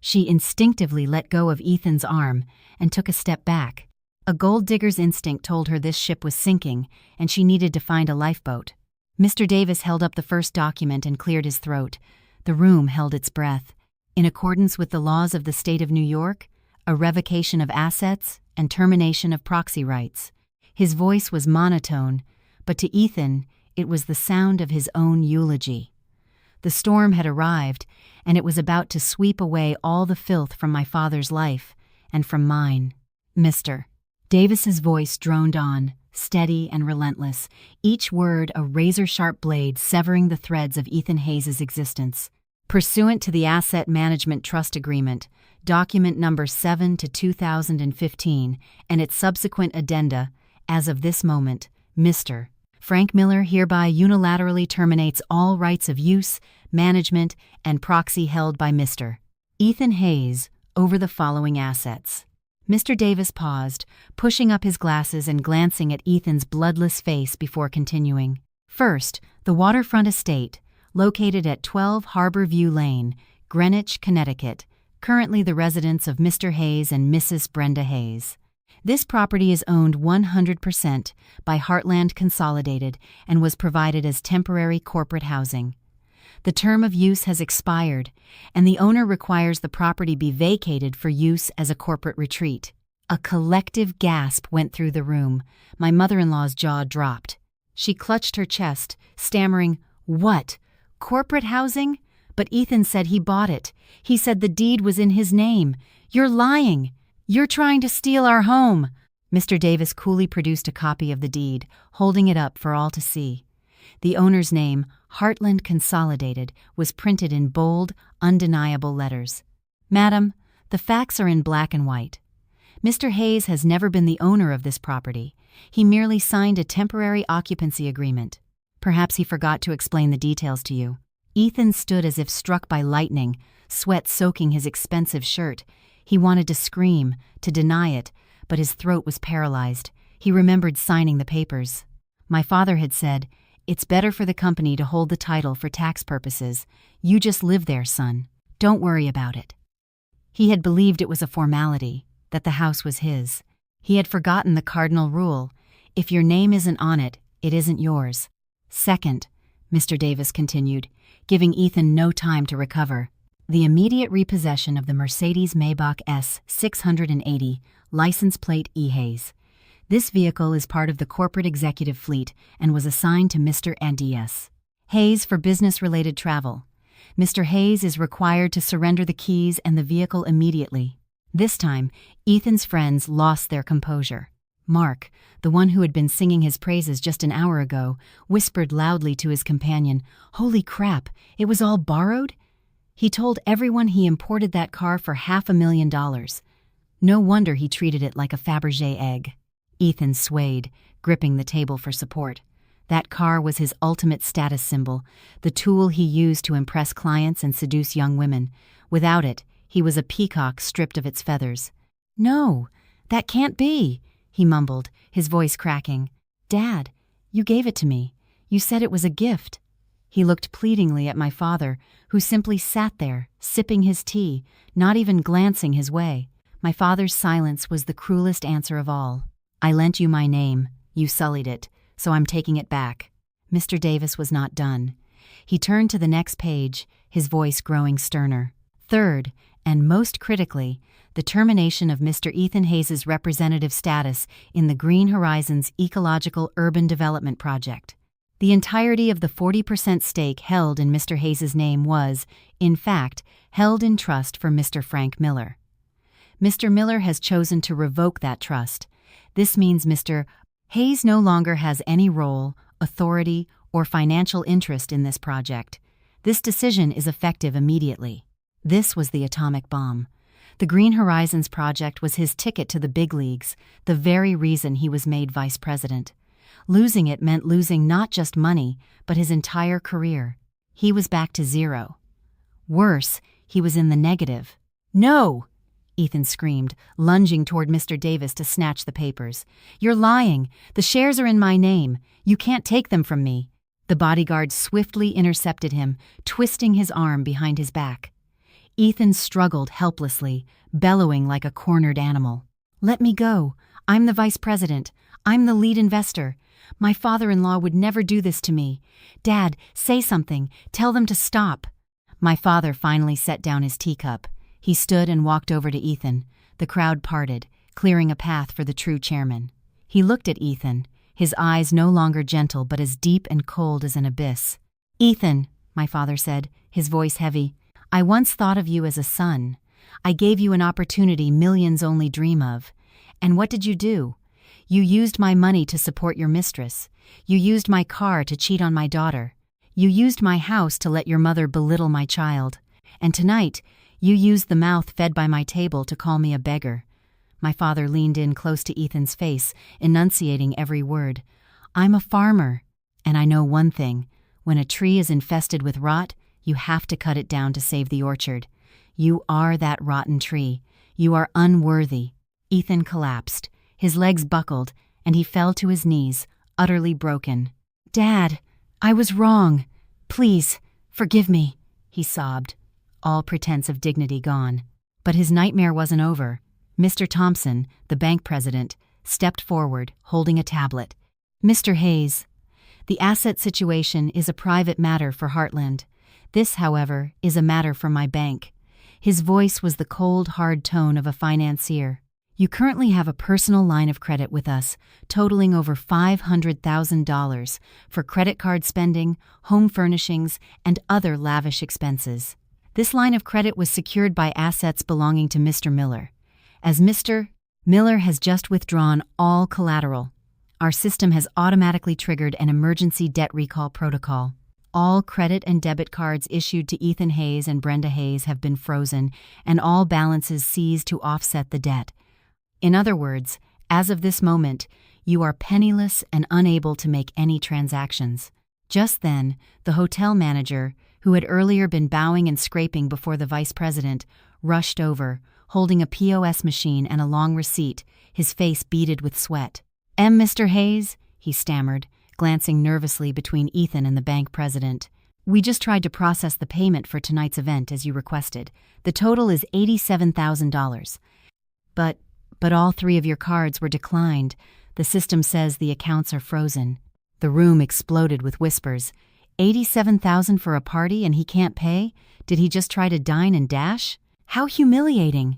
She instinctively let go of Ethan's arm and took a step back. A gold digger's instinct told her this ship was sinking, and she needed to find a lifeboat. Mr. Davis held up the first document and cleared his throat. The room held its breath. In accordance with the laws of the state of New York, a revocation of assets and termination of proxy rights. His voice was monotone, but to Ethan, it was the sound of his own eulogy. The storm had arrived, and it was about to sweep away all the filth from my father's life, and from mine. Mr. Davis's voice droned on, steady and relentless, each word a razor-sharp blade severing the threads of Ethan Hayes' existence. Pursuant to the Asset Management Trust Agreement, document number 7/2015, and its subsequent addenda, as of this moment, Mr. Frank Miller hereby unilaterally terminates all rights of use, management, and proxy held by Mr. Ethan Hayes over the following assets. Mr. Davis paused, pushing up his glasses and glancing at Ethan's bloodless face before continuing. First, the waterfront estate, located at 12 Harbor View Lane, Greenwich, Connecticut, currently the residence of Mr. Hayes and Mrs. Brenda Hayes. This property is owned 100% by Heartland Consolidated and was provided as temporary corporate housing. The term of use has expired, and the owner requires the property be vacated for use as a corporate retreat. A collective gasp went through the room. My mother-in-law's jaw dropped. She clutched her chest, stammering, "What? Corporate housing? But Ethan said he bought it. He said the deed was in his name. You're lying. You're trying to steal our home." Mr. Davis coolly produced a copy of the deed, holding it up for all to see. The owner's name, Heartland Consolidated, was printed in bold, undeniable letters. "Madam, the facts are in black and white. Mr. Hayes has never been the owner of this property. He merely signed a temporary occupancy agreement. Perhaps he forgot to explain the details to you." Ethan stood as if struck by lightning, sweat soaking his expensive shirt. He wanted to scream, to deny it, but his throat was paralyzed. He remembered signing the papers. My father had said, "It's better for the company to hold the title for tax purposes. You just live there, son. Don't worry about it." He had believed it was a formality, that the house was his. He had forgotten the cardinal rule: if your name isn't on it, it isn't yours. Second, Mr. Davis continued, giving Ethan no time to recover. The immediate repossession of the Mercedes Maybach S 680, license plate E. Hayes. This vehicle is part of the corporate executive fleet and was assigned to Mr. Andy S. Hayes for business-related travel. Mr. Hayes is required to surrender the keys and the vehicle immediately. This time, Ethan's friends lost their composure. Mark, the one who had been singing his praises just an hour ago, whispered loudly to his companion, "Holy crap, it was all borrowed?" He told everyone he imported that car for $500,000. No wonder he treated it like a Fabergé egg. Ethan swayed, gripping the table for support. That car was his ultimate status symbol, the tool he used to impress clients and seduce young women. Without it, he was a peacock stripped of its feathers. "No, that can't be," he mumbled, his voice cracking. "Dad, you gave it to me. You said it was a gift." He looked pleadingly at my father, who simply sat there, sipping his tea, not even glancing his way. My father's silence was the cruelest answer of all. "I lent you my name. You sullied it, so I'm taking it back." Mr. Davis was not done. He turned to the next page, his voice growing sterner. Third, and most critically, the termination of Mr. Ethan Hayes' representative status in the Green Horizons Ecological Urban Development Project. The entirety of the 40% stake held in Mr. Hayes' name was, in fact, held in trust for Mr. Frank Miller. Mr. Miller has chosen to revoke that trust. This means Mr. Hayes no longer has any role, authority, or financial interest in this project. This decision is effective immediately. This was the atomic bomb. The Green Horizons project was his ticket to the big leagues, the very reason he was made vice president. Losing it meant losing not just money, but his entire career. He was back to zero. Worse, he was in the negative. "No!" Ethan screamed, lunging toward Mr. Davis to snatch the papers. "You're lying. The shares are in my name. You can't take them from me." The bodyguard swiftly intercepted him, twisting his arm behind his back. Ethan struggled helplessly, bellowing like a cornered animal. "Let me go. I'm the vice president. I'm the lead investor. My father-in-law would never do this to me. Dad, say something. Tell them to stop." My father finally set down his teacup. He stood and walked over to Ethan. The crowd parted, clearing a path for the true chairman. He looked at Ethan, his eyes no longer gentle but as deep and cold as an abyss. "Ethan," my father said, his voice heavy, "I once thought of you as a son. I gave you an opportunity millions only dream of. And what did you do? You used my money to support your mistress. You used my car to cheat on my daughter. You used my house to let your mother belittle my child. And tonight, you used the mouth fed by my table to call me a beggar." My father leaned in close to Ethan's face, enunciating every word. "I'm a farmer, and I know one thing. When a tree is infested with rot, you have to cut it down to save the orchard. You are that rotten tree. You are unworthy." Ethan collapsed. His legs buckled, and he fell to his knees, utterly broken. "Dad, I was wrong. Please, forgive me," he sobbed, all pretense of dignity gone. But his nightmare wasn't over. Mr. Thompson, the bank president, stepped forward, holding a tablet. "Mr. Hayes, the asset situation is a private matter for Heartland. This, however, is a matter for my bank." His voice was the cold, hard tone of a financier. "You currently have a personal line of credit with us, totaling over $500,000 for credit card spending, home furnishings, and other lavish expenses. This line of credit was secured by assets belonging to Mr. Miller. As Mr. Miller has just withdrawn all collateral, our system has automatically triggered an emergency debt recall protocol. All credit and debit cards issued to Ethan Hayes and Brenda Hayes have been frozen, and all balances seized to offset the debt. In other words, as of this moment, you are penniless and unable to make any transactions." Just then, the hotel manager, who had earlier been bowing and scraping before the vice president, rushed over, holding a POS machine and a long receipt, his face beaded with sweat. Mr. Hayes," he stammered, glancing nervously between Ethan and the bank president. "We just tried to process the payment for tonight's event as you requested. The total is $87,000. But all 3 of your cards were declined. The system says the accounts are frozen." The room exploded with whispers. $87,000 for a party and he can't pay? Did he just try to dine and dash? How humiliating.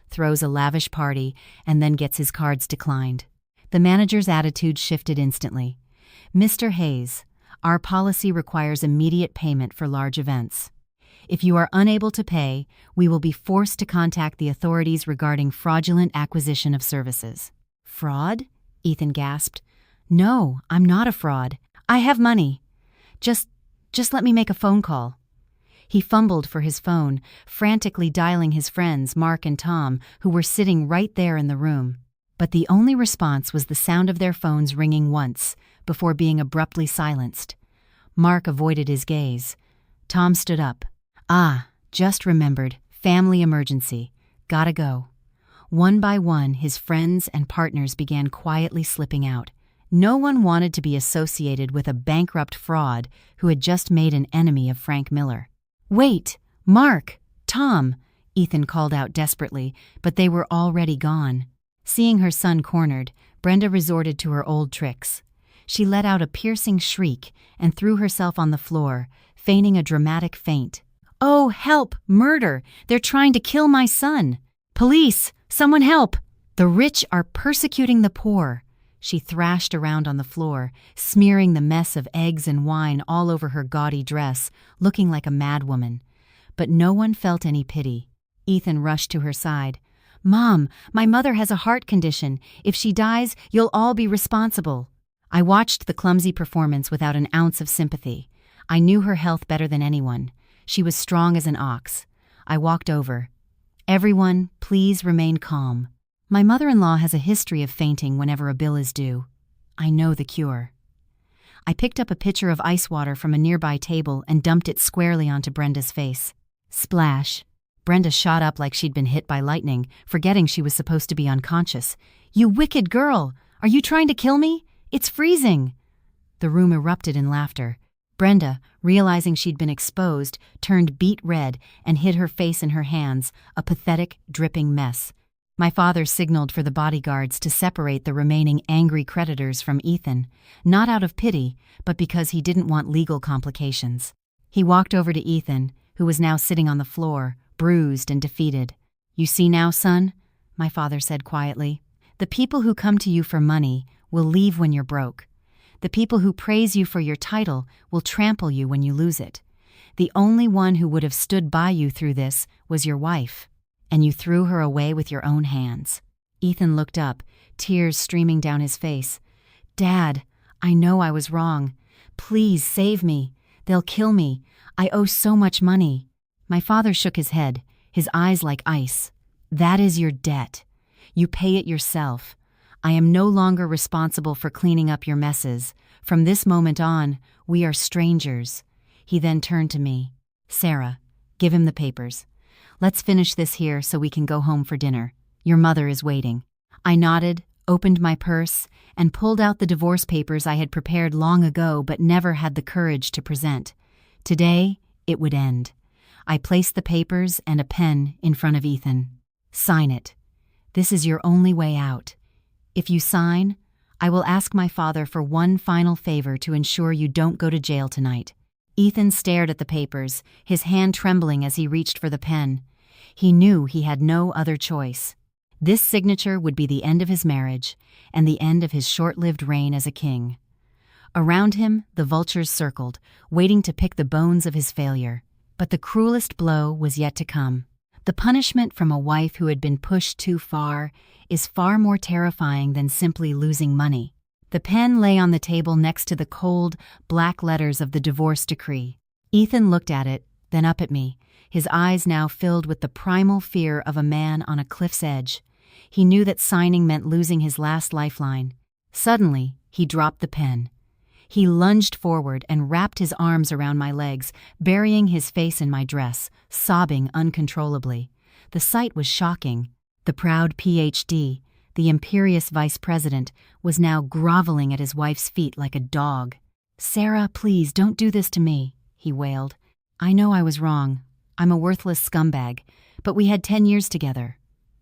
Throws a lavish party and then gets his cards declined. The manager's attitude shifted instantly. Mr. Hayes, our policy requires immediate payment for large events. If you are unable to pay, we will be forced to contact the authorities regarding fraudulent acquisition of services. Fraud? Ethan gasped. No, I'm not a fraud. I have money. Just let me make a phone call. He fumbled for his phone, frantically dialing his friends, Mark and Tom, who were sitting right there in the room. But the only response was the sound of their phones ringing once, before being abruptly silenced. Mark avoided his gaze. Tom stood up. Ah, just remembered. Family emergency. Gotta go. One by one, his friends and partners began quietly slipping out. No one wanted to be associated with a bankrupt fraud who had just made an enemy of Frank Miller. Wait, Mark, Tom, Ethan called out desperately, but they were already gone. Seeing her son cornered, Brenda resorted to her old tricks. She let out a piercing shriek and threw herself on the floor, feigning a dramatic faint. Oh, help! Murder! They're trying to kill my son! Police! Someone help! The rich are persecuting the poor. She thrashed around on the floor, smearing the mess of eggs and wine all over her gaudy dress, looking like a madwoman. But no one felt any pity. Ethan rushed to her side. Mom, my mother has a heart condition. If she dies, you'll all be responsible. I watched the clumsy performance without an ounce of sympathy. I knew her health better than anyone. She was strong as an ox. I walked over. Everyone, please remain calm. My mother-in-law has a history of fainting whenever a bill is due. I know the cure. I picked up a pitcher of ice water from a nearby table and dumped it squarely onto Brenda's face. Splash. Brenda shot up like she'd been hit by lightning, forgetting she was supposed to be unconscious. You wicked girl! Are you trying to kill me? It's freezing! The room erupted in laughter. Brenda, realizing she'd been exposed, turned beet red and hid her face in her hands, a pathetic, dripping mess. My father signaled for the bodyguards to separate the remaining angry creditors from Ethan, not out of pity, but because he didn't want legal complications. He walked over to Ethan, who was now sitting on the floor, bruised and defeated. You see now, son, my father said quietly, the people who come to you for money will leave when you're broke. The people who praise you for your title will trample you when you lose it. The only one who would have stood by you through this was your wife, and you threw her away with your own hands. Ethan looked up, tears streaming down his face. Dad, I know I was wrong. Please save me. They'll kill me. I owe so much money. My father shook his head, his eyes like ice. That is your debt. You pay it yourself. I am no longer responsible for cleaning up your messes. From this moment on, we are strangers. He then turned to me. Sarah, give him the papers. Let's finish this here so we can go home for dinner. Your mother is waiting. I nodded, opened my purse, and pulled out the divorce papers I had prepared long ago but never had the courage to present. Today, it would end. I placed the papers and a pen in front of Ethan. Sign it. This is your only way out. If you sign, I will ask my father for one final favor to ensure you don't go to jail tonight. Ethan stared at the papers, his hand trembling as he reached for the pen. He knew he had no other choice. This signature would be the end of his marriage and the end of his short-lived reign as a king. Around him, the vultures circled, waiting to pick the bones of his failure. But the cruelest blow was yet to come. The punishment from a wife who had been pushed too far is far more terrifying than simply losing money. The pen lay on the table next to the cold, black letters of the divorce decree. Ethan looked at it, then up at me, his eyes now filled with the primal fear of a man on a cliff's edge. He knew that signing meant losing his last lifeline. Suddenly, he dropped the pen. He lunged forward and wrapped his arms around my legs, burying his face in my dress, sobbing uncontrollably. The sight was shocking. The proud Ph.D., the imperious vice president, was now groveling at his wife's feet like a dog. Sarah, please don't do this to me, he wailed. I know I was wrong. I'm a worthless scumbag, but we had 10 years together.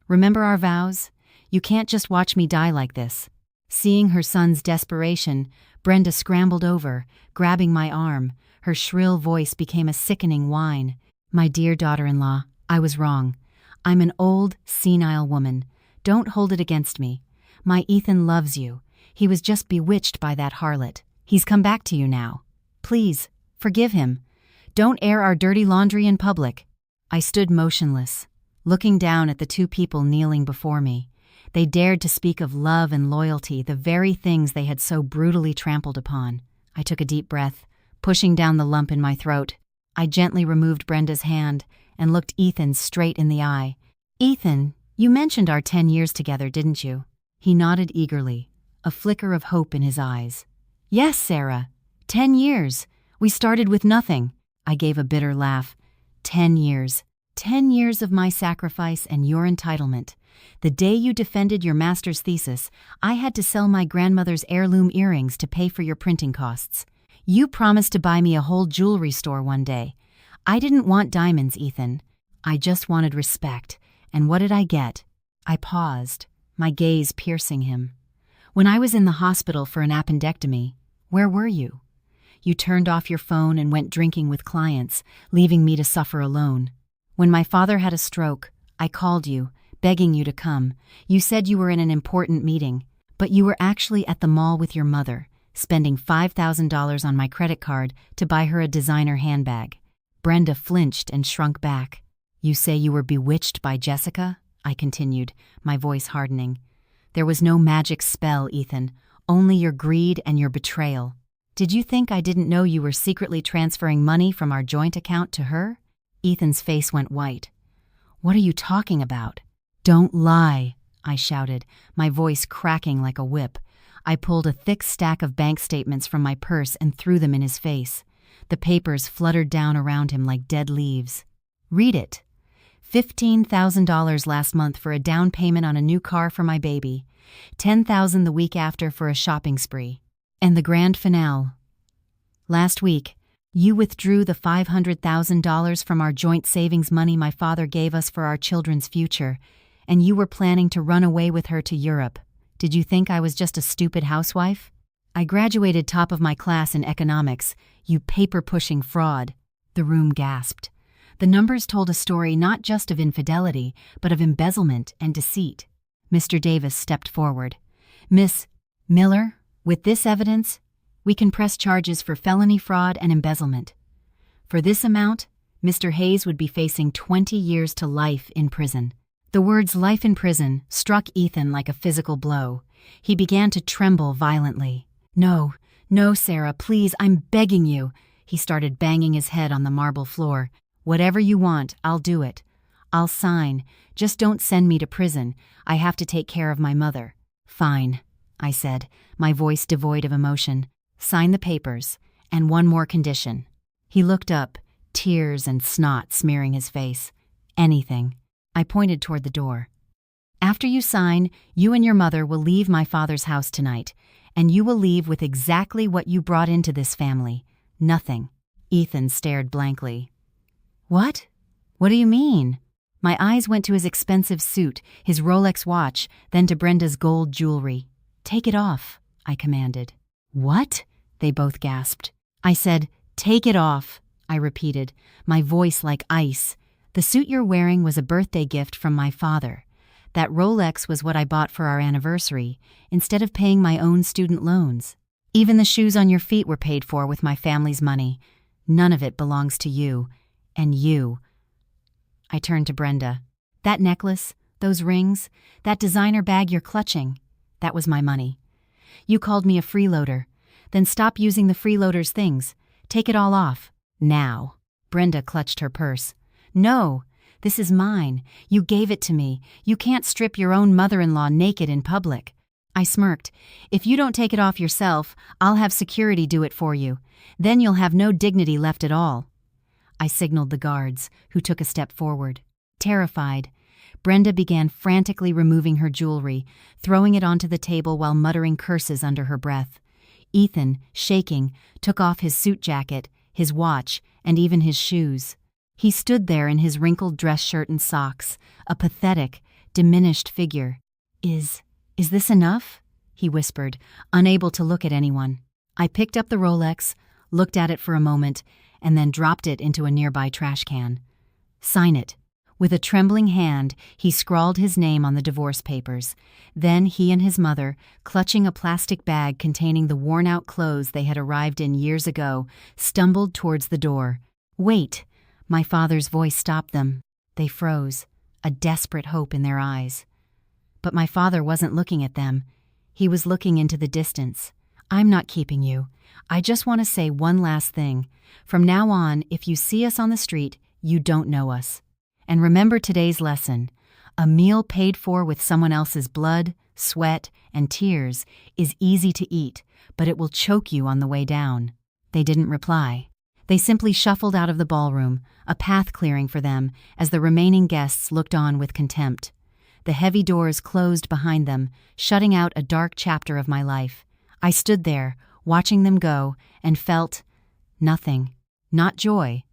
Remember our vows? You can't just watch me die like this. Seeing her son's desperation, Brenda scrambled over, grabbing my arm. Her shrill voice became a sickening whine. "My dear daughter-in-law, I was wrong. I'm an old, senile woman. Don't hold it against me. My Ethan loves you. He was just bewitched by that harlot. He's come back to you now. Please, forgive him. Don't air our dirty laundry in public." I stood motionless, looking down at the two people kneeling before me. They dared to speak of love and loyalty, the very things they had so brutally trampled upon. I took a deep breath, pushing down the lump in my throat. I gently removed Brenda's hand and looked Ethan straight in the eye. "Ethan, you mentioned our 10 years together, didn't you?" He nodded eagerly, a flicker of hope in his eyes. "Yes, Sarah. 10 years. We started with nothing." I gave a bitter laugh. 10 years. 10 years of my sacrifice and your entitlement. The day you defended your master's thesis, I had to sell my grandmother's heirloom earrings to pay for your printing costs. You promised to buy me a whole jewelry store one day. I didn't want diamonds, Ethan. I just wanted respect. And what did I get? I paused, my gaze piercing him. When I was in the hospital for an appendectomy, where were you? You turned off your phone and went drinking with clients, leaving me to suffer alone. When my father had a stroke, I called you, begging you to come. You said you were in an important meeting, but you were actually at the mall with your mother, spending $5,000 on my credit card to buy her a designer handbag. Brenda flinched and shrunk back. "You say you were bewitched by Jessica?" I continued, my voice hardening. "There was no magic spell, Ethan, only your greed and your betrayal. Did you think I didn't know you were secretly transferring money from our joint account to her?" Ethan's face went white. "What are you talking about?" "Don't lie," I shouted, my voice cracking like a whip. I pulled a thick stack of bank statements from my purse and threw them in his face. The papers fluttered down around him like dead leaves. "Read it. $15,000 last month for a down payment on a new car for my baby. $10,000 the week after for a shopping spree. And the grand finale. Last week, you withdrew the $500,000 from our joint savings money my father gave us for our children's future, and you were planning to run away with her to Europe. Did you think I was just a stupid housewife? I graduated top of my class in economics, you paper-pushing fraud." The room gasped. The numbers told a story not just of infidelity, but of embezzlement and deceit. Mr. Davis stepped forward. "Miss Miller, with this evidence, we can press charges for felony fraud and embezzlement. For this amount, Mr. Hayes would be facing 20 years to life in prison." The words "life in prison" struck Ethan like a physical blow. He began to tremble violently. "No, no, Sarah, please, I'm begging you." He started banging his head on the marble floor. "Whatever you want, I'll do it. I'll sign. Just don't send me to prison. I have to take care of my mother." "Fine," I said, my voice devoid of emotion. "Sign the papers, and one more condition." He looked up, tears and snot smearing his face. "Anything." I pointed toward the door. "After you sign, you and your mother will leave my father's house tonight, and you will leave with exactly what you brought into this family. Nothing." Ethan stared blankly. "What? What do you mean?" My eyes went to his expensive suit, his Rolex watch, then to Brenda's gold jewelry. "Take it off," I commanded. "What?" they both gasped. I said, "Take it off," I repeated, my voice like ice. "The suit you're wearing was a birthday gift from my father. That Rolex was what I bought for our anniversary, instead of paying my own student loans. Even the shoes on your feet were paid for with my family's money. None of it belongs to you. And you." I turned to Brenda. "That necklace, those rings, that designer bag you're clutching, that was my money. You called me a freeloader. Then stop using the freeloader's things. Take it all off. Now." Brenda clutched her purse. "No, this is mine. You gave it to me. You can't strip your own mother-in-law naked in public." I smirked. "If you don't take it off yourself, I'll have security do it for you. Then you'll have no dignity left at all." I signaled the guards, who took a step forward. Terrified, Brenda began frantically removing her jewelry, throwing it onto the table while muttering curses under her breath. Ethan, shaking, took off his suit jacket, his watch, and even his shoes. He stood there in his wrinkled dress shirt and socks, a pathetic, diminished figure. Is this enough?" he whispered, unable to look at anyone. I picked up the Rolex, looked at it for a moment, and then dropped it into a nearby trash can. Sign it. With a trembling hand, he scrawled his name on the divorce papers. Then he and his mother, clutching a plastic bag containing the worn-out clothes they had arrived in years ago, stumbled towards the door. "Wait!" My father's voice stopped them. They froze, a desperate hope in their eyes. But my father wasn't looking at them. He was looking into the distance. "I'm not keeping you. I just want to say one last thing. From now on, if you see us on the street, you don't know us. And remember today's lesson. A meal paid for with someone else's blood, sweat, and tears is easy to eat, but it will choke you on the way down." They didn't reply. They simply shuffled out of the ballroom, a path clearing for them as the remaining guests looked on with contempt. The heavy doors closed behind them, shutting out a dark chapter of my life. I stood there, watching them go, and felt nothing. Not joy,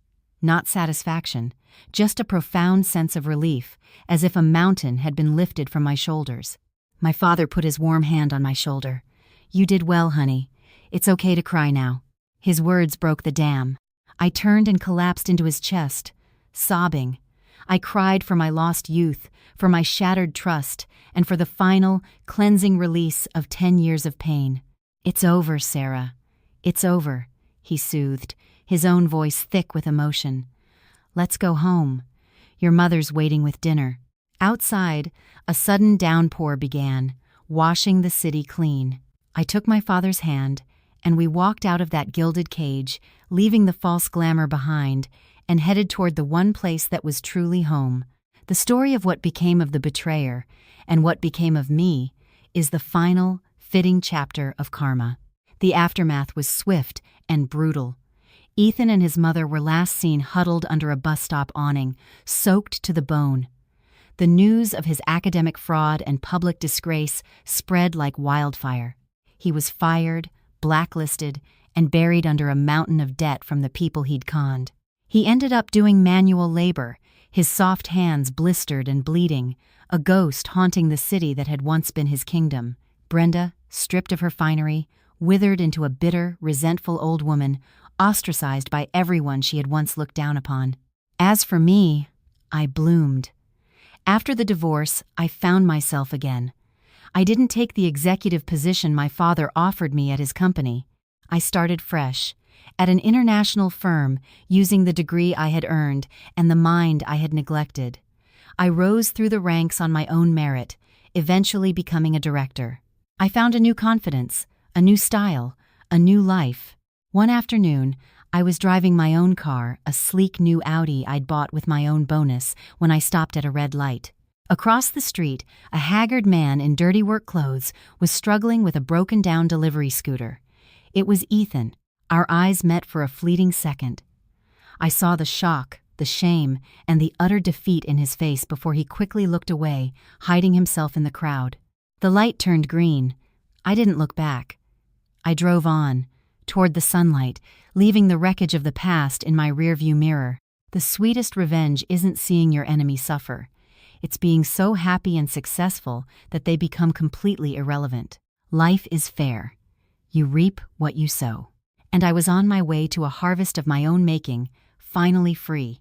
not satisfaction, just a profound sense of relief, as if a mountain had been lifted from my shoulders. My father put his warm hand on my shoulder. "You did well, honey. It's okay to cry now." His words broke the dam. I turned and collapsed into his chest, sobbing. I cried for my lost youth, for my shattered trust, and for the final, cleansing release of 10 years of pain. "It's over, Sarah. It's over," he soothed, his own voice thick with emotion. "Let's go home. Your mother's waiting with dinner." Outside, a sudden downpour began, washing the city clean. I took my father's hand, and we walked out of that gilded cage, leaving the false glamour behind, and headed toward the one place that was truly home. The story of what became of the betrayer, and what became of me, is the final, fitting chapter of karma. The aftermath was swift and brutal. Ethan and his mother were last seen huddled under a bus stop awning, soaked to the bone. The news of his academic fraud and public disgrace spread like wildfire. He was fired, blacklisted, and buried under a mountain of debt from the people he'd conned. He ended up doing manual labor, his soft hands blistered and bleeding, a ghost haunting the city that had once been his kingdom. Brenda, stripped of her finery, withered into a bitter, resentful old woman, ostracized by everyone she had once looked down upon. As for me, I bloomed. After the divorce, I found myself again. I didn't take the executive position my father offered me at his company. I started fresh, at an international firm, using the degree I had earned and the mind I had neglected. I rose through the ranks on my own merit, eventually becoming a director. I found a new confidence, a new style, a new life. One afternoon, I was driving my own car, a sleek new Audi I'd bought with my own bonus, when I stopped at a red light. Across the street, a haggard man in dirty work clothes was struggling with a broken-down delivery scooter. It was Ethan. Our eyes met for a fleeting second. I saw the shock, the shame, and the utter defeat in his face before he quickly looked away, hiding himself in the crowd. The light turned green. I didn't look back. I drove on, toward the sunlight, leaving the wreckage of the past in my rearview mirror. The sweetest revenge isn't seeing your enemy suffer. It's being so happy and successful that they become completely irrelevant. Life is fair. You reap what you sow. And I was on my way to a harvest of my own making, finally free.